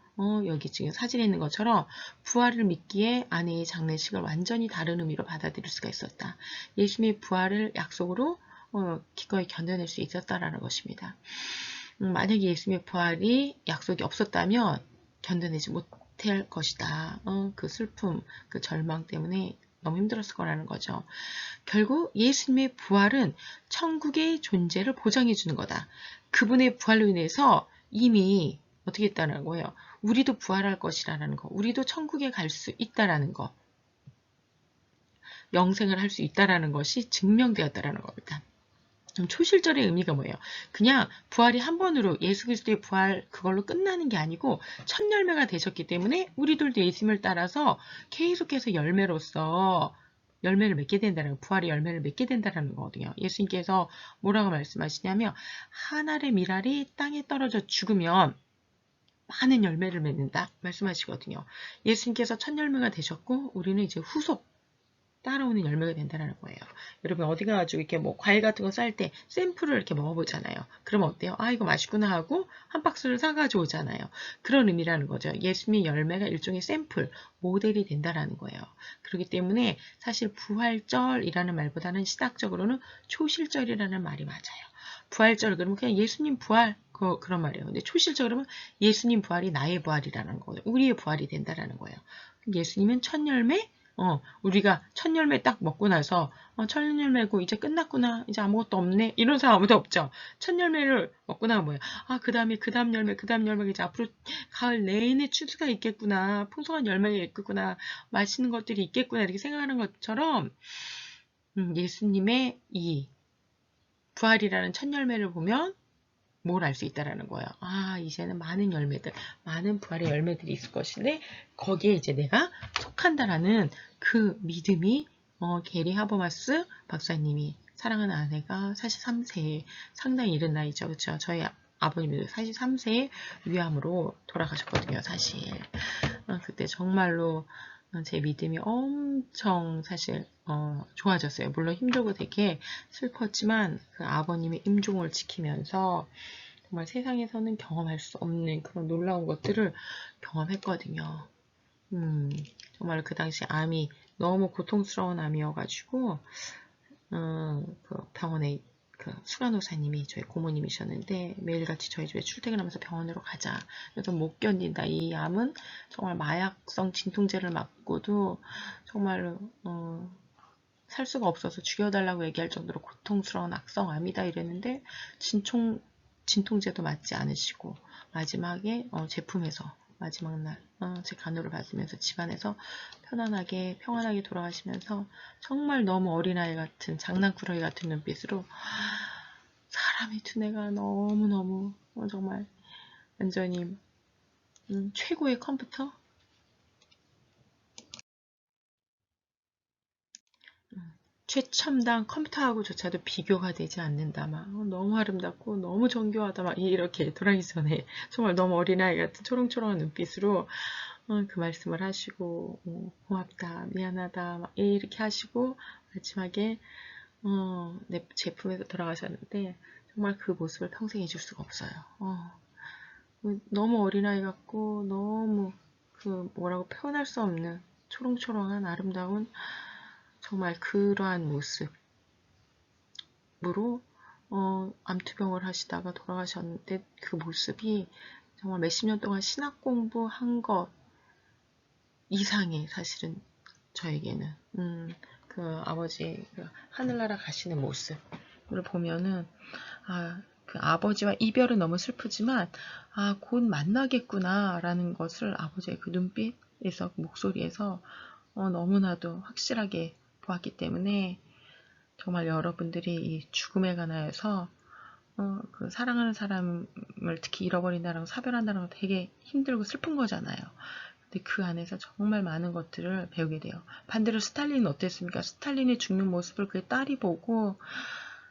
여기 지금 사진에 있는 것처럼 부활을 믿기에 아내의 장례식을 완전히 다른 의미로 받아들일 수가 있었다. 예수님의 부활을 약속으로 기꺼이 견뎌낼 수 있었다라는 것입니다. 만약에 예수님의 부활이 약속이 없었다면 견뎌내지 못할 것이다. 그 슬픔, 그 절망 때문에 너무 힘들었을 거라는 거죠. 결국 예수님의 부활은 천국의 존재를 보장해 주는 거다. 그분의 부활로 인해서 이미 어떻게 했다는 거예요? 우리도 부활할 것이라는 거, 우리도 천국에 갈 수 있다라는 거, 영생을 할 수 있다라는 것이 증명되었다라는 겁니다. 초실절의 의미가 뭐예요? 그냥 부활이 한 번으로 예수 그리스도의 부활 그걸로 끝나는 게 아니고 첫 열매가 되셨기 때문에 우리들도 예수님을 따라서 계속해서 열매로서 열매를 맺게 된다는 부활의 열매를 맺게 된다는 거거든요. 예수님께서 뭐라고 말씀하시냐면 한 알의 밀알이 땅에 떨어져 죽으면 많은 열매를 맺는다 말씀하시거든요. 예수님께서 첫 열매가 되셨고 우리는 이제 후속 따라오는 열매가 된다는 거예요. 여러분 어디 가가지고 이렇게 뭐 과일 같은 거 쌀 때 샘플을 이렇게 먹어보잖아요. 그러면 어때요? 아 이거 맛있구나 하고 한 박스를 사가지고 오잖아요. 그런 의미라는 거죠. 예수님의 열매가 일종의 샘플, 모델이 된다라는 거예요. 그렇기 때문에 사실 부활절이라는 말보다는 시각적으로는 초실절이라는 말이 맞아요. 부활절 그러면 그냥 예수님 부활 그런 말이에요. 근데 초실절 그러면 예수님 부활이 나의 부활이라는 거예요. 우리의 부활이 된다라는 거예요. 예수님은 첫 열매 우리가 첫 열매 딱 먹고 나서 첫 열매고 이제 끝났구나 이제 아무것도 없네 이런 사람 아무도 없죠. 첫 열매를 먹고 나면 뭐야 그 다음에 그 다음 열매 그 다음 열매가 이제 앞으로 가을 내내 추수가 있겠구나 풍성한 열매가 있겠구나 맛있는 것들이 있겠구나 이렇게 생각하는 것처럼 예수님의 이 부활이라는 첫 열매를 보면 뭘 알 수 있다라는 거예요. 이제는 많은 열매들, 많은 부활의 열매들이 있을 것인데 거기에 이제 내가 속한다라는 그 믿음이 게리 하버마스 박사님이 사랑하는 아내가 43세에 상당히 이른 나이죠. 그렇죠? 저희 아버님도 43세에 위암으로 돌아가셨거든요. 사실 그때 정말로 제 믿음이 엄청 사실 좋아졌어요. 물론 힘들고 되게 슬펐지만 그 아버님의 임종을 지키면서 정말 세상에서는 경험할 수 없는 그런 놀라운 것들을 경험했거든요. 정말 그 당시 암이 너무 고통스러운 암이어가지고 그 병원에 그 수간호사님이 저희 고모님이셨는데 매일같이 저희 집에 출퇴근하면서 병원으로 가자. 그래서 못 견딘다. 이 암은 정말 마약성 진통제를 맞고도 정말로 살 수가 없어서 죽여달라고 얘기할 정도로 고통스러운 악성암이다 이랬는데 진통제도 맞지 않으시고 마지막에 제품에서 마지막 날 제 간호를 받으면서 집안에서 편안하게 평안하게 돌아가시면서 정말 너무 어린아이 같은 장난꾸러기 같은 눈빛으로 사람의 두뇌가 너무너무 정말 완전히 최고의 컴퓨터 최첨단 컴퓨터하고조차도 비교가 되지 않는다. 막 너무 아름답고 너무 정교하다. 막 이렇게 돌아가기 전에 정말 너무 어린아이 같은 초롱초롱한 눈빛으로 그 말씀을 하시고 고맙다, 미안하다 막 이렇게 하시고 마지막에 내 제품에서 돌아가셨는데 정말 그 모습을 평생 잊을 수가 없어요. 너무 어린아이 같고 너무 그 뭐라고 표현할 수 없는 초롱초롱한 아름다운 정말 그러한 모습으로 암투병을 하시다가 돌아가셨는데 그 모습이 정말 몇십 년 동안 신학 공부한 것 이상의 사실은 저에게는 그 아버지 그 하늘나라 가시는 모습을 보면은 그 아버지와 이별은 너무 슬프지만 곧 만나겠구나 라는 것을 아버지의 그 눈빛에서 그 목소리에서 너무나도 확실하게 보았기 때문에 정말 여러분들이 이 죽음에 관하여서 그 사랑하는 사람을 특히 잃어버린다는 거, 사별한다는 거 되게 힘들고 슬픈 거잖아요. 근데 그 안에서 정말 많은 것들을 배우게 돼요. 반대로 스탈린은 어땠습니까? 스탈린이 죽는 모습을 그의 딸이 보고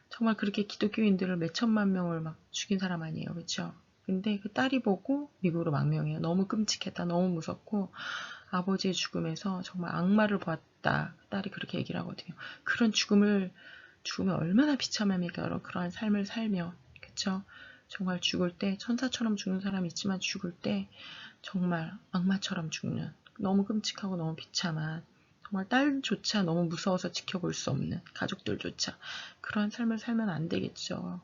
정말 그렇게 기독교인들을 몇 천만 명을 막 죽인 사람 아니에요. 그렇죠? 근데 그 딸이 보고 미국으로 망명해요. 너무 끔찍했다. 너무 무섭고 아버지의 죽음에서 정말 악마를 보았다. 딸이 그렇게 얘기를 하거든요. 그런 죽음이 얼마나 비참합니까? 여러분 그러한 삶을 살며 그쵸? 정말 죽을 때 천사처럼 죽는 사람이 있지만 죽을 때 정말 악마처럼 죽는 너무 끔찍하고 너무 비참한 정말 딸조차 너무 무서워서 지켜볼 수 없는 가족들조차 그러한 삶을 살면 안 되겠죠.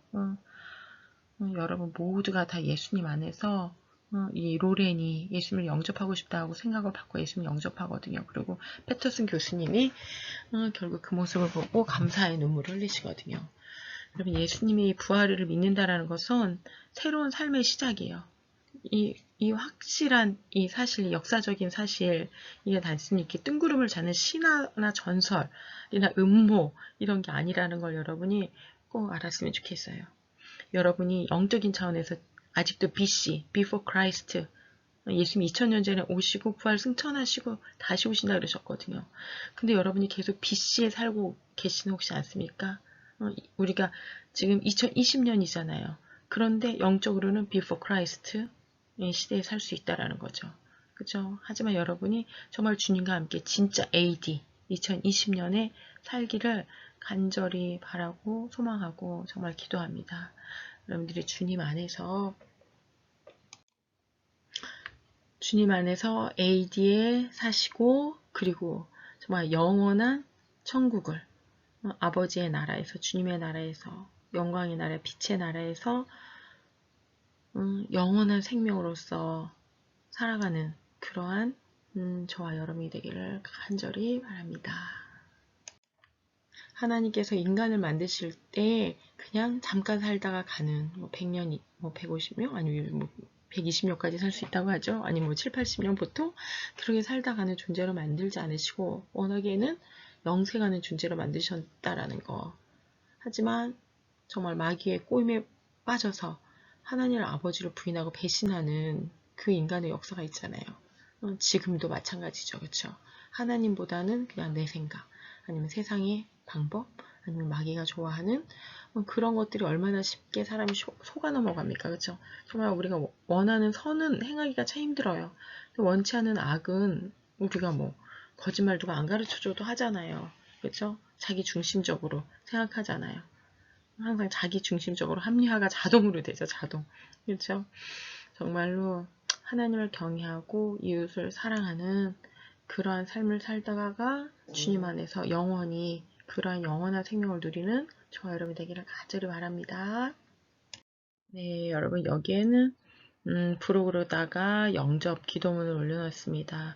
여러분 모두가 다 예수님 안에서 이 로렌이 예수님을 영접하고 싶다고 생각을 받고 예수님을 영접하거든요. 그리고 패터슨 교수님이 결국 그 모습을 보고 감사의 눈물을 흘리시거든요. 여러분 예수님이 부활을 믿는다라는 것은 새로운 삶의 시작이에요. 이 확실한 이 사실, 역사적인 사실, 이게 단순히 이렇게 뜬구름을 자는 신화나 전설이나 음모 이런 게 아니라는 걸 여러분이 꼭 알았으면 좋겠어요. 여러분이 영적인 차원에서 아직도 BC, Before Christ, 예수님 2000년 전에 오시고 부활 승천하시고 다시 오신다 그러셨거든요. 근데 여러분이 계속 BC에 살고 계시는 혹시 않습니까? 우리가 지금 2020년이잖아요. 그런데 영적으로는 Before Christ 시대에 살 수 있다라는 거죠. 그죠? 하지만 여러분이 정말 주님과 함께 진짜 AD 2020년에 살기를 간절히 바라고 소망하고 정말 기도합니다. 여러분들이 주님 안에서 AD에 사시고 그리고 정말 영원한 천국을 아버지의 나라에서 주님의 나라에서 영광의 나라 빛의 나라에서 영원한 생명으로서 살아가는 그러한 저와 여러분이 되기를 간절히 바랍니다. 하나님께서 인간을 만드실 때 그냥 잠깐 살다가 가는 100년, 150년 아니면 120년까지 살 수 있다고 하죠. 아니면 7, 80년 보통 그렇게 살다 가는 존재로 만들지 않으시고 워낙에는 영생하는 존재로 만드셨다라는 거. 하지만 정말 마귀의 꼬임에 빠져서 하나님을 아버지로 부인하고 배신하는 그 인간의 역사가 있잖아요. 지금도 마찬가지죠. 그렇죠? 하나님보다는 그냥 내 생각 아니면 세상의 방법 아니면 마귀가 좋아하는 그런 것들이 얼마나 쉽게 사람이 속아 넘어갑니까? 그렇죠? 정말 우리가 원하는 선은 행하기가 참 힘들어요. 원치 않는 악은 우리가 거짓말 누가 안 가르쳐줘도 하잖아요. 그렇죠? 자기 중심적으로 생각하잖아요. 항상 자기 중심적으로 합리화가 자동으로 되죠. 자동. 그렇죠? 정말로 하나님을 경외하고 이웃을 사랑하는 그러한 삶을 살다가 주님 안에서 영원히 그러한 영원한 생명을 누리는 저와 여러분 되기를 간절히 바랍니다. 네, 여러분 여기에는 브로그로다가 영접 기도문을 올려놨습니다.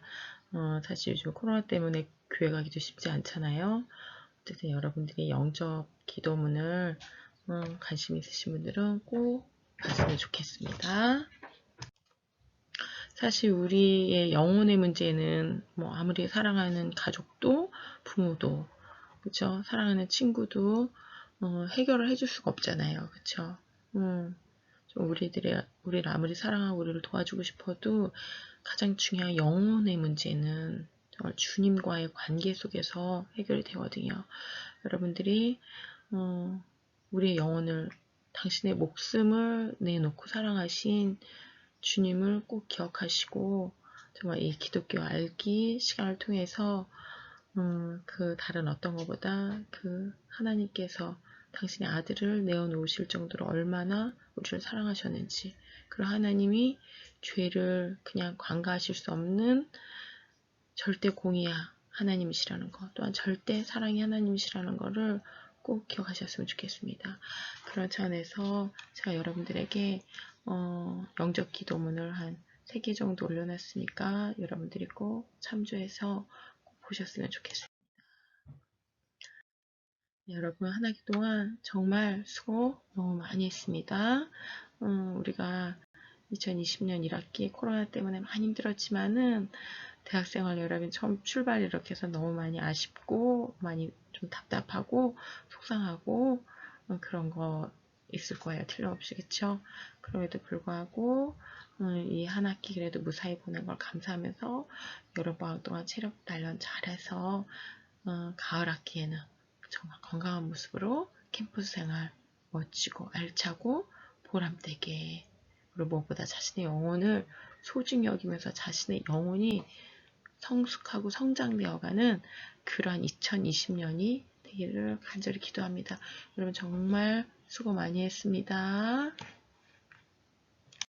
사실 요즘 코로나 때문에 교회 가기도 쉽지 않잖아요. 어쨌든 여러분들이 영접 기도문을 관심 있으신 분들은 꼭 봤으면 좋겠습니다. 사실 우리의 영혼의 문제는 아무리 사랑하는 가족도 부모도 그쵸? 사랑하는 친구도 해결을 해줄 수가 없잖아요. 그쵸? 우리를 아무리 사랑하고 우리를 도와주고 싶어도 가장 중요한 영혼의 문제는 정말 주님과의 관계 속에서 해결이 되거든요. 여러분들이 우리의 영혼을 당신의 목숨을 내놓고 사랑하신 주님을 꼭 기억하시고 정말 이 기독교 알기 시간을 통해서 그 다른 어떤 것보다 그 하나님께서 당신의 아들을 내어놓으실 정도로 얼마나 우리를 사랑하셨는지 그리고 하나님이 죄를 그냥 관가하실 수 없는 절대 공의야 하나님이시라는 것 또한 절대 사랑이 하나님이시라는 것을 꼭 기억하셨으면 좋겠습니다. 그런 차원에서 제가 여러분들에게 영접 기도문을 한 3개 정도 올려놨으니까 여러분들이 꼭 참조해서 꼭 보셨으면 좋겠습니다. 네, 여러분 한 학기 동안 정말 수고 너무 많이 했습니다. 우리가 2020년 1학기 코로나 때문에 많이 힘들었지만은 대학생활 여러분 처음 출발 이렇게 해서 너무 많이 아쉽고 많이 좀 답답하고 속상하고 그런 거 있을 거예요. 틀림없이 그쵸? 그럼에도 불구하고 이 한 학기 그래도 무사히 보낸 걸 감사하면서 여름방학 동안 체력 단련 잘해서 가을 학기에는 정말 건강한 모습으로 캠퍼스 생활 멋지고 알차고 보람되게 그리고 무엇보다 자신의 영혼을 소중히 여기면서 자신의 영혼이 성숙하고 성장되어가는 그러한 2020년이 되기를 간절히 기도합니다. 여러분 정말 수고 많이 했습니다.